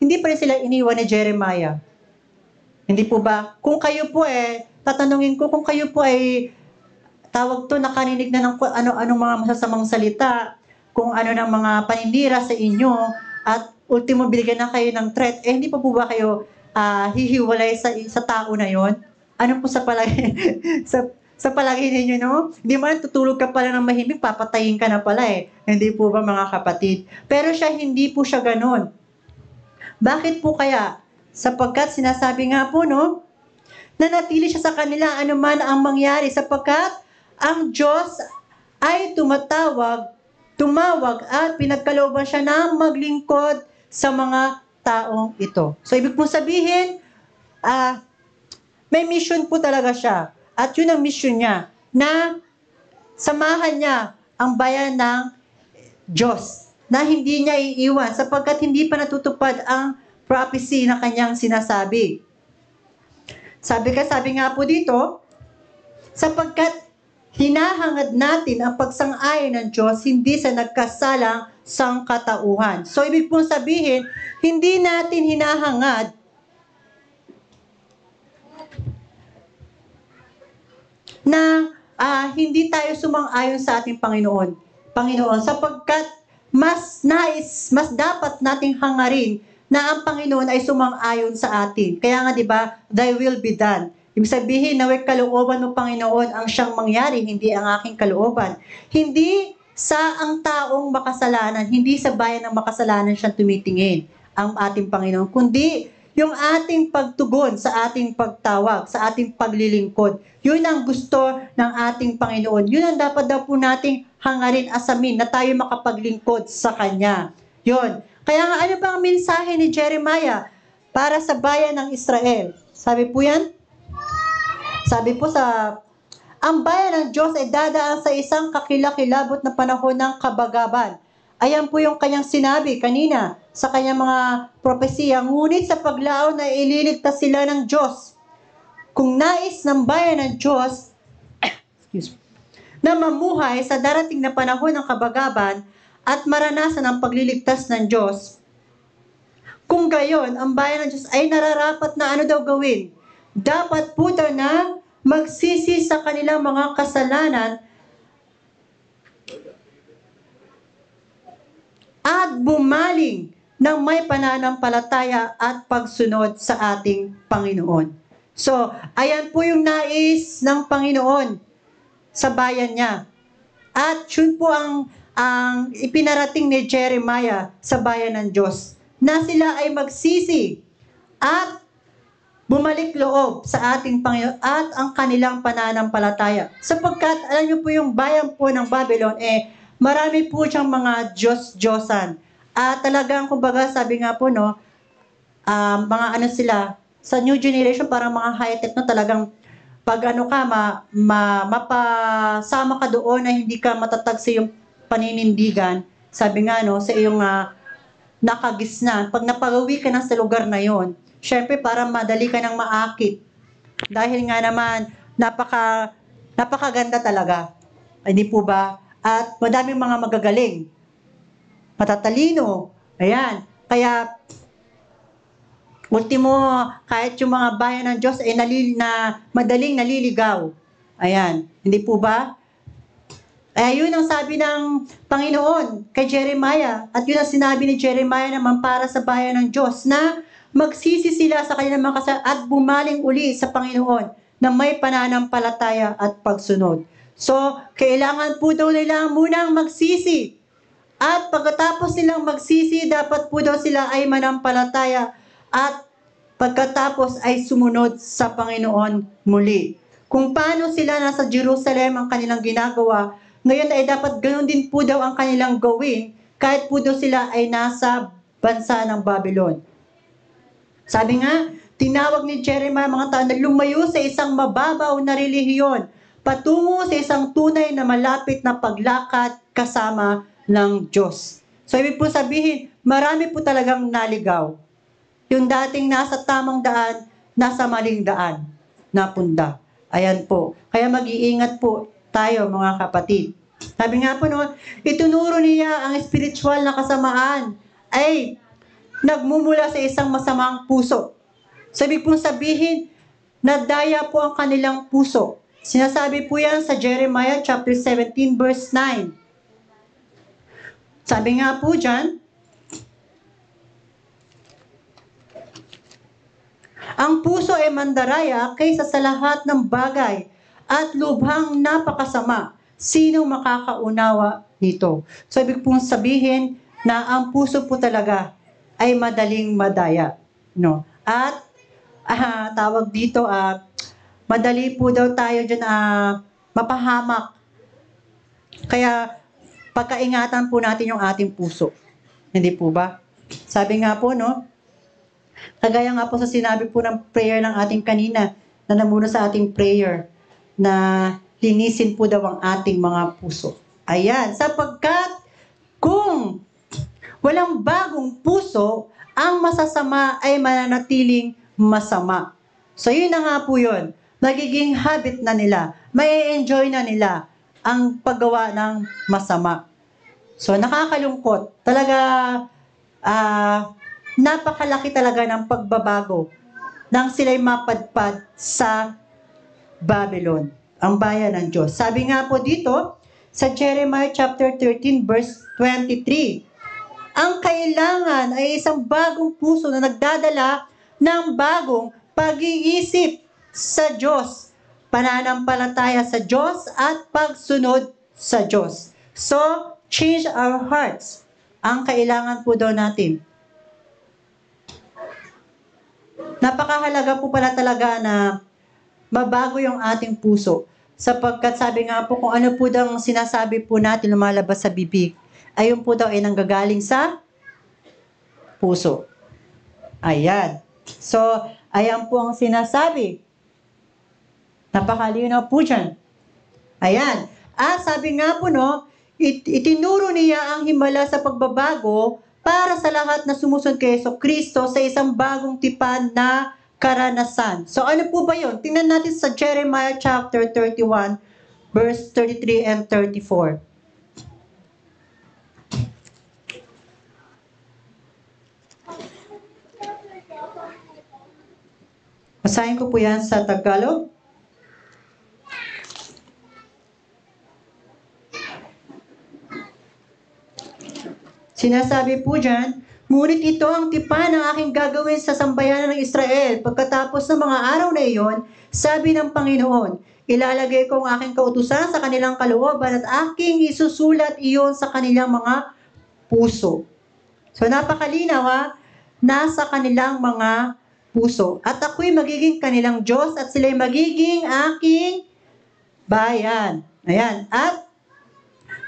hindi pa rin sila iniwan ni Jeremiah. Hindi po ba? Kung kayo po tatanungin ko, kung kayo po tawag to, nakaninig na ng ano-anong mga masasamang salita, kung ano ng mga paninira sa inyo, at ultimo binigyan na kayo ng threat, hindi pa po ba kayo hihiwalay sa tao na yon? Ano po sa palagi sa palagi ninyo, no? Hindi man tutulog ka pala ng mahimik, papatayin ka na pala Hindi po ba, mga kapatid? Pero siya, hindi po siya ganon. Bakit po kaya? Sapagkat sinasabi nga po, no, nanatili siya sa kanila anuman ang mangyari, sapagkat ang Diyos ay tumawag at pinagkalooban siya na maglingkod sa mga taong ito. So, ibig pong sabihin, may mission po talaga siya. At yun ang mission niya, na samahan niya ang bayan ng Diyos, na hindi niya iiwan, sapagkat hindi pa natutupad ang prophecy na kanyang sinasabi. Sabi nga po dito, sapagkat hinahangad natin ang pagsang-ayon ng Diyos, hindi sa nagkasalang sangkatauhan. So, ibig pong sabihin, hindi natin hinahangad na hindi tayo sumang-ayon sa ating Panginoon, sapagkat mas dapat nating hangarin na ang Panginoon ay sumang-ayon sa atin. Kaya nga, di ba, thy will be done. Ibig sabihin, naway kalooban mo, Panginoon, ang siyang mangyari, hindi ang aking kalooban. Hindi sa ang taong makasalanan, hindi sa bayan ng makasalanan siyang tumitingin ang ating Panginoon, kundi yung ating pagtugon sa ating pagtawag, sa ating paglilingkod. Yun ang gusto ng ating Panginoon. Yun ang dapat daw po nating hangarin, asamin, na tayo makapaglingkod sa Kanya. Yun. Kaya nga, ano ba ang mensahe ni Jeremiah para sa bayan ng Israel? Sabi po yan? Sabi po ang bayan ng Diyos ay dadaan sa isang kakilakilabot na panahon ng kabagaban. Ayan po yung kanyang sinabi kanina sa kanyang mga propesiya. Ngunit sa paglaon na ililigtas sila ng Diyos. Kung nais ng bayan ng Diyos na mamuhay sa darating na panahon ng kabagaban at maranasan ang pagliligtas ng Diyos, kung gayon, ang bayan ng Diyos ay nararapat na ano daw gawin? Dapat po na magsisi sa kanilang mga kasalanan at bumaling ng may pananampalataya at pagsunod sa ating Panginoon. So, ayan po yung nais ng Panginoon sa bayan niya. At yun po ang ipinarating ni Jeremiah sa bayan ng Diyos, na sila ay magsisi at bumalik loob sa ating Panginoon at ang kanilang pananampalataya. Sapagkat, alam niyo po yung bayan po ng Babylon, marami po siyang mga Diyos-Diyosan. At talagang, kumbaga, sabi nga po, no, mga ano sila, sa new generation, parang mga high-tech, no, talagang, pag ano ka, mapasama ka doon na hindi ka matatag sa iyong paninindigan, sabi nga, no, sa iyong nakagisna. Pag napagawi ka na sa lugar na yon, syempre, para madali ka nang maakit. Dahil nga naman, napakaganda talaga. Hindi po ba? At madaming mga magagaling, matatalino, ayan. Kaya, ultimo, kahit yung mga bayan ng Diyos madaling naliligaw. Ayan, hindi po ba? Ay, yun ang sabi ng Panginoon kay Jeremiah. At yun ang sinabi ni Jeremiah naman para sa bayan ng Diyos na magsisi sila sa kanilang mga kasalanan at bumaling uli sa Panginoon na may pananampalataya at pagsunod. So, kailangan po daw nila munang magsisi. At pagkatapos nilang magsisi, dapat po daw sila ay manampalataya at pagkatapos ay sumunod sa Panginoon muli. Kung paano sila nasa Jerusalem ang kanilang ginagawa, ngayon ay dapat ganoon din po daw ang kanilang gawin kahit po daw sila ay nasa bansa ng Babylon. Sabi nga, tinawag ni Jeremiah mga tao na lumayo sa isang mababaw na relihiyon patungo sa isang tunay na malapit na paglakad kasama ng Diyos. So, ibig po sabihin, marami po talagang naligaw. Yung dating nasa tamang daan, nasa maling daan, napunda. Ayan po. Kaya mag-iingat po tayo, mga kapatid. Sabi nga po noon, itunuro niya ang spiritual na kasamaan ay nagmumula sa isang masamang puso. Sabi pong sabihin, nadaya po ang kanilang puso. Sinasabi po yan sa Jeremiah chapter 17 verse 9. Sabi nga po dyan, ang puso ay mandaraya kaysa sa lahat ng bagay at lubhang napakasama. Sino makakaunawa nito? So, ibig pong sabihin na ang puso po talaga ay madaling madaya. No? At, tawag dito, madali po daw tayo dyan mapahamak. Kaya, pagkaingatan po natin yung ating puso. Hindi po ba? Sabi nga po, no? Kagaya nga po sa sinabi po ng prayer ng ating kanina, na namuna sa ating prayer, na linisin po daw ang ating mga puso. Ayan, sapagkat kung walang bagong puso, ang masasama ay mananatiling masama. So yun na nga po yun. Magiging habit na nila. May enjoy na nila ang paggawa ng masama. So nakakalungkot. Talaga, napakalaki talaga ng pagbabago nang sila'y mapadpad sa Babylon, ang bayan ng Diyos. Sabi nga po dito, sa Jeremiah chapter 13 verse 23, ang kailangan ay isang bagong puso na nagdadala ng bagong pag-iisip sa Diyos, pananampalataya sa Diyos at pagsunod sa Diyos. So, change our hearts. Ang kailangan po daw natin. Napakahalaga po pala talaga na mabago yung ating puso. Sapagkat sabi nga po, kung ano po daw sinasabi po natin lumalabas sa bibig, ayun po daw ay nanggagaling sa puso. Ayan. So, ayan po ang sinasabi. Napakalinaw po dyan. Ayan. Sabi nga po, no, itinuro niya ang himala sa pagbabago para sa lahat na sumusunod kay Jesucristo sa isang bagong tipan na karanasan. So ano po ba yun? Tingnan natin sa Jeremiah chapter 31, verse 33 and 34. Basahin ko po yan sa Tagalog. Sinasabi po dyan, ngunit ito ang tipan ng aking gagawin sa sambayanan ng Israel. Pagkatapos ng mga araw na iyon, sabi ng Panginoon, ilalagay ko ang aking kautusan sa kanilang kalooban at aking isusulat iyon sa kanilang mga puso. So napakalinaw nasa kanilang mga puso. At ako'y magiging kanilang Diyos at sila'y magiging aking bayan. Ayan. At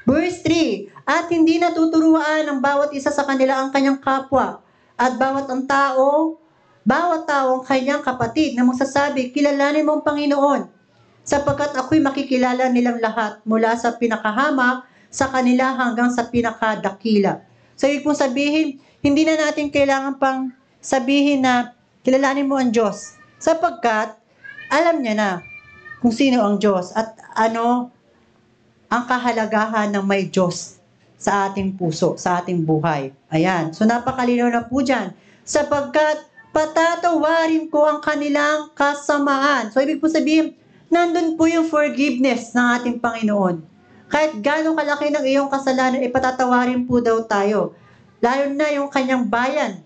verse 3, at hindi natuturuan ng bawat isa sa kanila ang kanyang kapwa, at bawat tao ang kanyang kapatid na magsasabi, kilalanin mo ang Panginoon, sapagkat ako'y makikilala nilang lahat mula sa pinakahamak sa kanila hanggang sa pinakadakila. So, ibig pong sabihin, hindi na natin kailangan pang sabihin na kilalanin mo ang Diyos, sapagkat alam niya na kung sino ang Diyos at ano ang kahalagahan ng may Diyos sa ating puso, sa ating buhay. Ayan. So, napakalinaw na po dyan. Sapagkat patatawarin ko ang kanilang kasamaan. So, ibig po sabihin, nandun po yung forgiveness ng ating Panginoon. Kahit gaano kalaki ng iyong kasalanan, ipatatawarin po daw tayo. Lalo na yung kanyang bayan,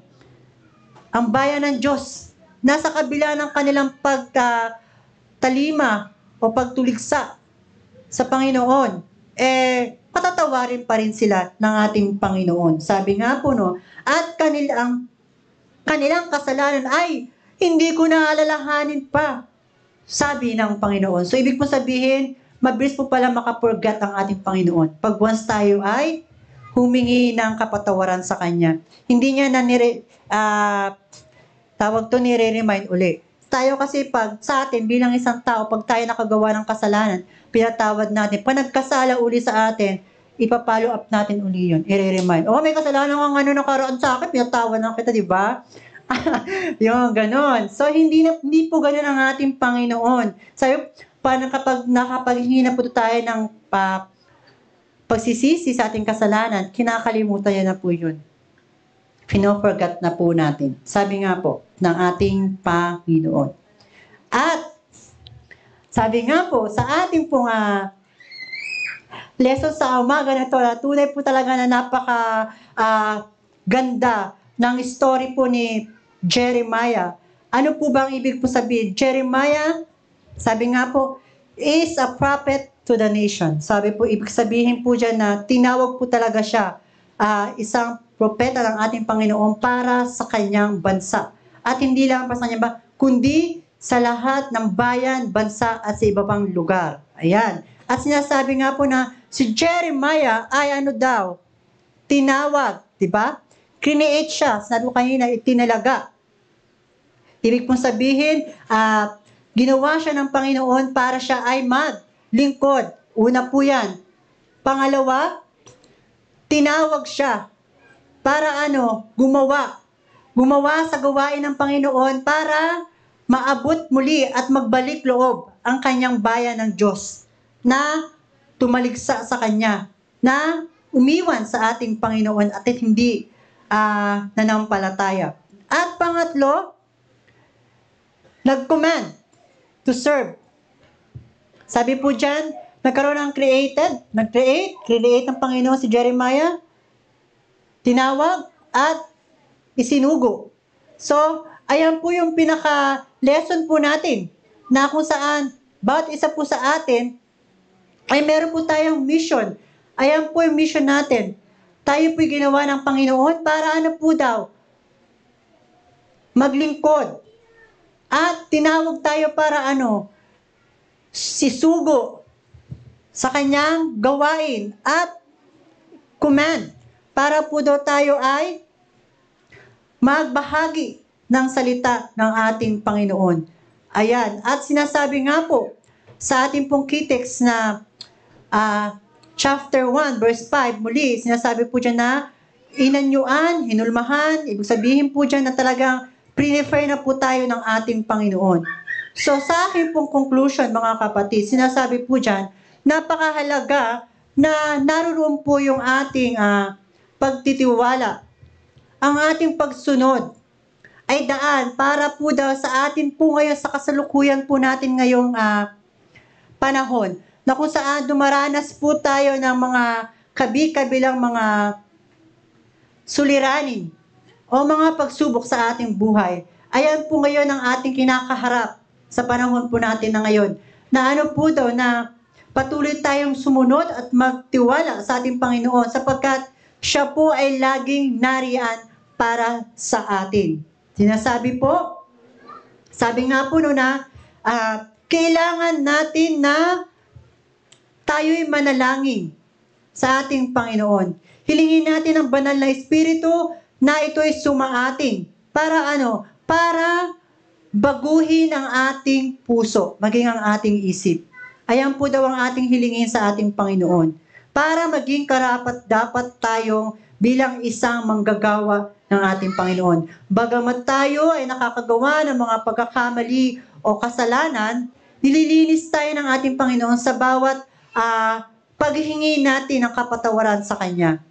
ang bayan ng Diyos, nasa kabila ng kanilang pagtalima o pagtuligsa sa Panginoon, patatawarin pa rin sila ng ating Panginoon. Sabi nga po, no, at kanilang kasalanan ay hindi ko na alalahanin pa, sabi ng Panginoon. So, ibig po sabihin, mabilis po pala makapurgat ang ating Panginoon. Pag once tayo ay humingi ng kapatawaran sa Kanya. Hindi niya na nire-remind uli. Tayo kasi pag sa atin, bilang isang tao, pag tayo nakagawa ng kasalanan, pinatawad natin. Pag nagkasala uli sa atin, ipapollow up natin uli yun. I-remind. May kasalanan kang nakaraan sa akin, pinatawad na kita, di ba? Yung ganon. So, hindi po ganon ang ating Panginoon. Sabi, kapag nakapaghingi na po tayo ng pagsisisi sa ating kasalanan, kinakalimutan niya na po yun. Pino-forget na po natin. Sabi nga po, ng ating Panginoon. At, sabi nga po, sa ating pong lesson sa umaga na ito, tunay po talaga na ganda ng story po ni Jeremiah. Ano po bang ibig po sabihin? Jeremiah, sabi nga po, is a prophet to the nation. Sabi po, ibig sabihin po dyan na tinawag po talaga siya, isang propeta ng ating Panginoon para sa kanyang bansa. At hindi lang para sa kanyang kundi sa lahat ng bayan, bansa at sa iba pang lugar. Ayan. At sinasabi nga po na si Jeremiah ay tinawag, di ba? Create siya. Sabi ko kanina, itinalaga. Ibig pong sabihin, ginawa siya ng Panginoon para siya ay maglingkod. Una po yan. Pangalawa, tinawag siya para gumawa. Gumawa sa gawain ng Panginoon para maabot muli at magbalik loob ang kanyang bayan ng Diyos na tumaligsa sa Kanya, na umiwan sa ating Panginoon at hindi nanampalataya. At pangatlo, nag-command to serve. Sabi po dyan, nagkaroon ng create ng Panginoon si Jeremiah, tinawag at isinugo. So, ayan po yung pinaka-lesson po natin na kung saan bawat isa po sa atin ay meron po tayong mission. Ayan po yung mission natin. Tayo po'y ginawa ng Panginoon para maglingkod. At tinawag tayo para sisugo sa kanyang gawain at command para po daw tayo ay magbahagi ng salita ng ating Panginoon. Ayan. At sinasabi nga po sa ating pong key text na chapter 1, verse 5, muli, sinasabi po dyan na inanyuan, hinulmahan, ibig sabihin po dyan na talagang prefer na po tayo ng ating Panginoon. So, sa aking pong conclusion, mga kapatid, sinasabi po dyan, napakahalaga na naroon po yung ating pagtitiwala. Ang ating pagsunod ay daan para po daw sa atin po ngayon, sa kasalukuyan po natin ngayong panahon, na kung saan dumaranas po tayo ng mga kabi-kabilang mga suliranin o mga pagsubok sa ating buhay. Ayan po ngayon ang ating kinakaharap sa panahon po natin na ngayon. Na po daw na patuloy tayong sumunod at magtiwala sa ating Panginoon sapagkat siya po ay laging nariyan para sa atin. Sinasabi po, sabi nga po na kailangan natin na tayo'y manalangin sa ating Panginoon. Hilingin natin ang banal na Espiritu na ito'y sumaating. Para Para baguhin ang ating puso, maging ang ating isip. Ayan po daw ang ating hilingin sa ating Panginoon. Para maging karapat-dapat tayong bilang isang manggagawa ng ating Panginoon. Bagamat tayo ay nakakagawa ng mga pagkakamali o kasalanan, nililinis tayo ng ating Panginoon sa bawat paghingi natin ng kapatawaran sa Kanya.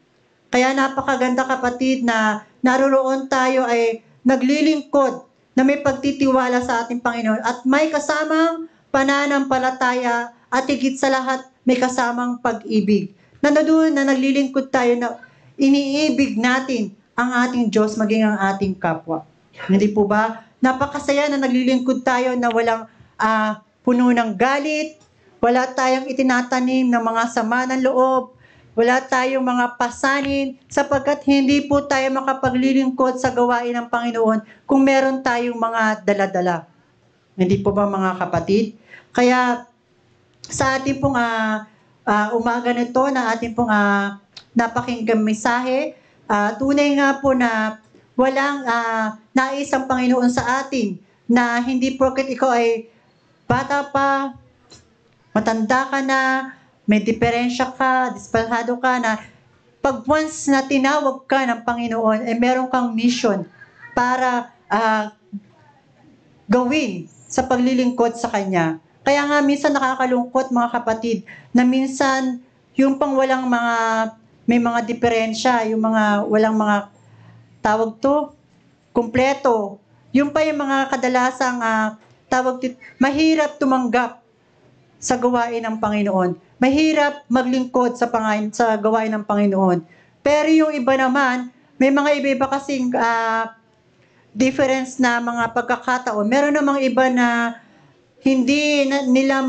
Kaya napakaganda kapatid na naroon tayo ay naglilingkod na may pagtitiwala sa ating Panginoon at may kasamang pananampalataya at higit sa lahat may kasamang pag-ibig. Na doon na naglilingkod tayo na iniibig natin ang ating Diyos maging ang ating kapwa. Hindi po ba? Napakasaya na naglilingkod tayo na walang puno ng galit, wala tayong itinatanim ng mga sama ng loob, wala tayong mga pasanin, sapagkat hindi po tayo makapaglilingkod sa gawain ng Panginoon kung meron tayong mga dala-dala. Hindi po ba mga kapatid? Kaya sa ating pong umaga nito na ating pong napakinggang mensahe, tunay nga po na walang nais ang Panginoon sa atin na hindi porket ikaw ay bata pa, matanda ka na, may diferensya ka, dispalhado ka na, pag once na tinawag ka ng Panginoon, meron kang mission para gawin sa paglilingkod sa Kanya. Kaya nga minsan nakakalungkot mga kapatid, na minsan yung pang walang may mga diferensya, yung mga walang mga tawag to, kumpleto, yung pa yung mga kadalasang mahirap tumanggap sa gawain ng Panginoon. Mahirap maglingkod sa gawain ng Panginoon. Pero yung iba naman, may mga iba-iba kasing difference na mga pagkakataon. Meron namang iba na hindi nila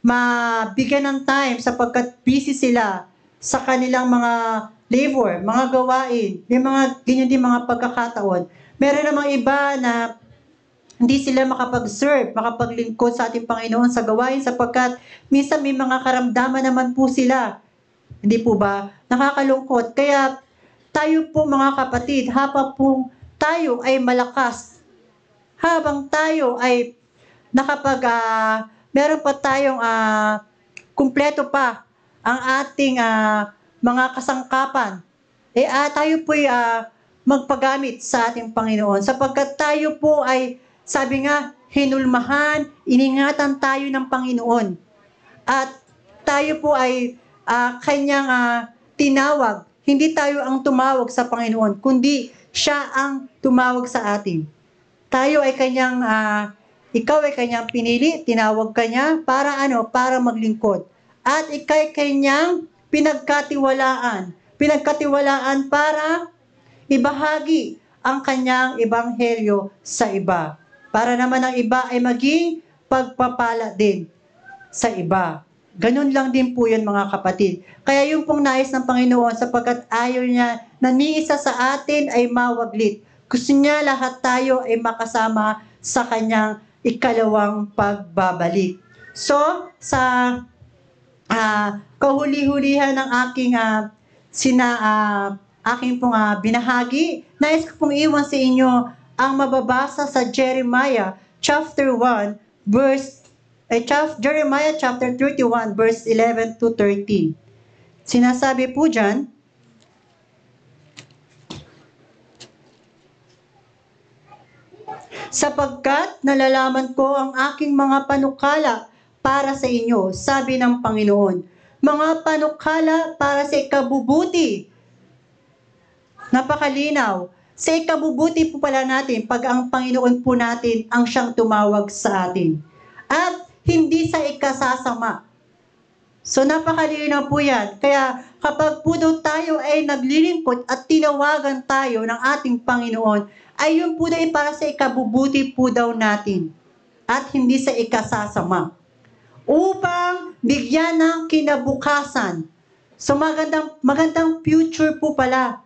mabigyan ng time sapagkat busy sila sa kanilang mga labor, mga gawain. May mga ganyan din mga pagkakataon. Meron namang iba na hindi sila makapag-serve, makapaglingkod sa ating Panginoon sa gawain sapagkat minsan may mga karamdaman naman po sila. Hindi po ba? Nakakalungkot. Kaya tayo po mga kapatid, habang po tayo ay malakas, habang tayo ay meron pa tayong kumpleto pa ang ating mga kasangkapan, tayo po ay magpagamit sa ating Panginoon sapagkat tayo po ay sabi nga, hinulmahan, iningatan tayo ng Panginoon. At tayo po ay kanyang tinawag. Hindi tayo ang tumawag sa Panginoon, kundi siya ang tumawag sa atin. Tayo ay kanyang, ikaw ay kanyang pinili, tinawag kanya para para maglingkod. At ikaw ay kanyang pinagkatiwalaan para ibahagi ang kanyang ebanghelyo sa iba. Para naman ang iba ay maging pagpapala din sa iba. Ganun lang din po yun mga kapatid. Kaya yung pong nais ng Panginoon sapagkat ayaw niya na ni isa sa atin ay mawaglit. Gusto niya lahat tayo ay makasama sa kanyang ikalawang pagbabalik. So, sa kahuli-hulihan ng aking pong binahagi, nais ko pong iwan sa inyo ang mababasa sa Jeremiah chapter 1 Jeremiah chapter 31 verse 11 to 13. Sinasabi po diyan, sapagkat nalalaman ko ang aking mga panukala para sa inyo, sabi ng Panginoon. Mga panukala para sa ikabubuti. Napakalinaw. Sa ikabubuti po pala natin pag ang Panginoon po natin ang siyang tumawag sa atin. At hindi sa ikasasama. So napakalinaw po yan. Kaya kapag po daw tayo ay naglilingkod at tinawagan tayo ng ating Panginoon, ay yun po daw para sa ikabubuti po daw natin. At hindi sa ikasasama. Upang bigyan ng kinabukasan. So magandang future po pala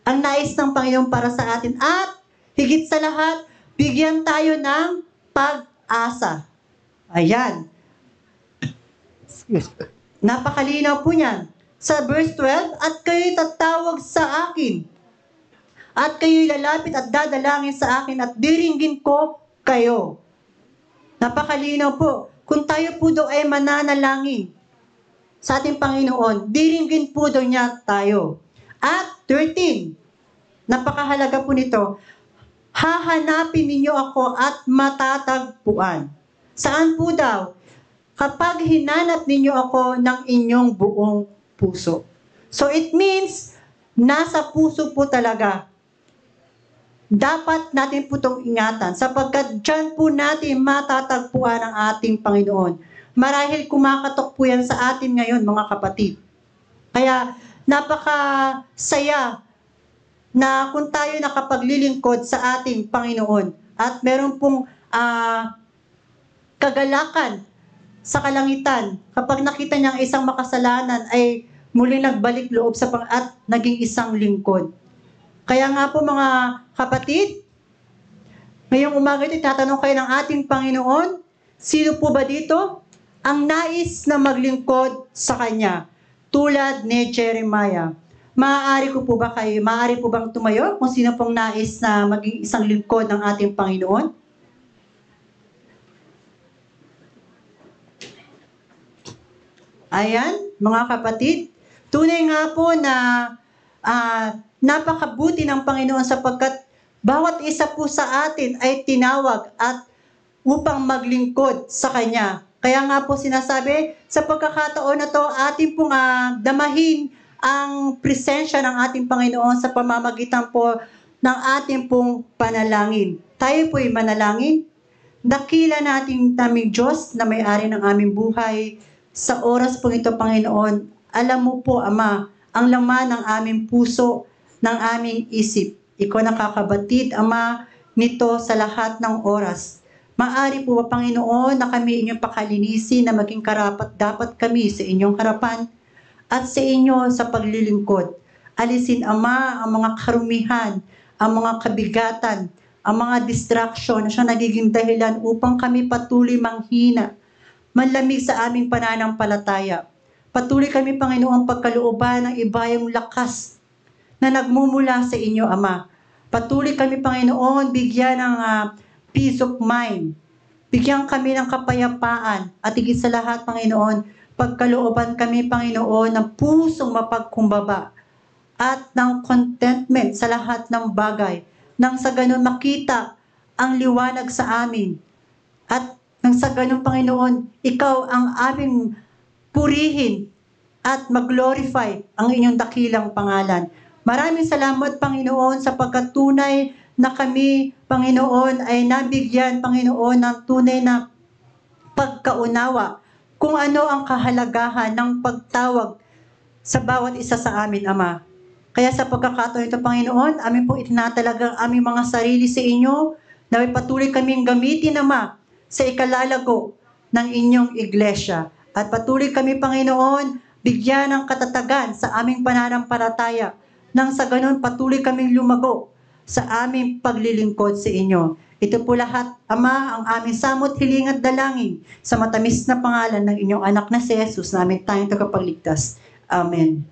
ang nais ng Panginoon para sa atin. At higit sa lahat, bigyan tayo ng pag-asa. Ayan. Napakalinaw po niyan. Sa verse 12, at kayo'y tatawag sa akin. At kayo'y lalapit at dadalangin sa akin at diringgin ko kayo. Napakalinaw po. Kung tayo po daw ay mananalangin sa ating Panginoon, diringgin po daw niya tayo. At 13, napakahalaga po nito, hahanapin ninyo ako at matatagpuan. Saan po daw? Kapag hinanap ninyo ako ng inyong buong puso. So it means, nasa puso po talaga. Dapat natin po itong ingatan sapagkat dyan po natin matatagpuan ang ating Panginoon. Marahil kumakatok po yan sa atin ngayon, mga kapatid. Kaya napakasaya na kung tayo nakapaglilingkod sa ating Panginoon at meron pong kagalakan sa kalangitan kapag nakita niya ang isang makasalanan ay muli nagbalik loob at naging isang lingkod. Kaya nga po mga kapatid, ngayong umaga ito, tatanong kayo ng ating Panginoon, sino po ba dito ang nais na maglingkod sa Kanya? Tulad ni Jeremiah. Maaari po bang tumayo kung sino pong nais na maging isang lingkod ng ating Panginoon? Ayan, mga kapatid, tunay nga po na napakabuti ng Panginoon sapagkat bawat isa po sa atin ay tinawag at upang maglingkod sa Kanya. Kaya nga po sinasabi, sa pagkakataon na to, atin pong damahin ang presensya ng ating Panginoon sa pamamagitan po ng ating pong panalangin. Tayo po'y manalangin. Dakila natin naming Diyos na may-ari ng aming buhay. Sa oras po ito, Panginoon, alam mo po, Ama, ang laman ng aming puso, ng aming isip. Ikaw nakakabatid, Ama, nito sa lahat ng oras. Maari po ba, Panginoon, na kami inyong pakalinisin na maging karapat-dapat kami sa inyong harapan at sa inyo sa paglilingkod. Alisin, Ama, ang mga karumihan, ang mga kabigatan, ang mga distraction na siya nagiging dahilan upang kami patuloy manghina, manlamig sa aming pananampalataya. Patuloy kami, Panginoon, pagkalooban ng ibayang lakas na nagmumula sa inyo, Ama. Patuloy kami, Panginoon, bigyan ng peace of mind. Bigyan kami ng kapayapaan at higit sa lahat, Panginoon, pagkalooban kami, Panginoon, ng pusong mapagkumbaba at ng contentment sa lahat ng bagay. Nang sa ganun makita ang liwanag sa amin at nang sa ganun, Panginoon, ikaw ang aming purihin at mag-glorify ang inyong dakilang pangalan. Maraming salamat, Panginoon, sa pagkatunay na kami, Panginoon, ay nabigyan, Panginoon, ng tunay na pagkaunawa kung ano ang kahalagahan ng pagtawag sa bawat isa sa amin, Ama. Kaya sa pagkakataon ito, Panginoon, amin po itinatalaga ang aming mga sarili sa inyo na may patuloy kaming gamitin, Ama, sa ikalalago ng inyong iglesia. At patuloy kami, Panginoon, bigyan ng katatagan sa aming pananampalataya nang sa ganun patuloy kaming lumago sa aming paglilingkod sa inyo. Ito po lahat, Ama, ang aming samot, hiling at dalangin sa matamis na pangalan ng inyong anak na si Jesus na aming tanging tagapagligtas. Amen.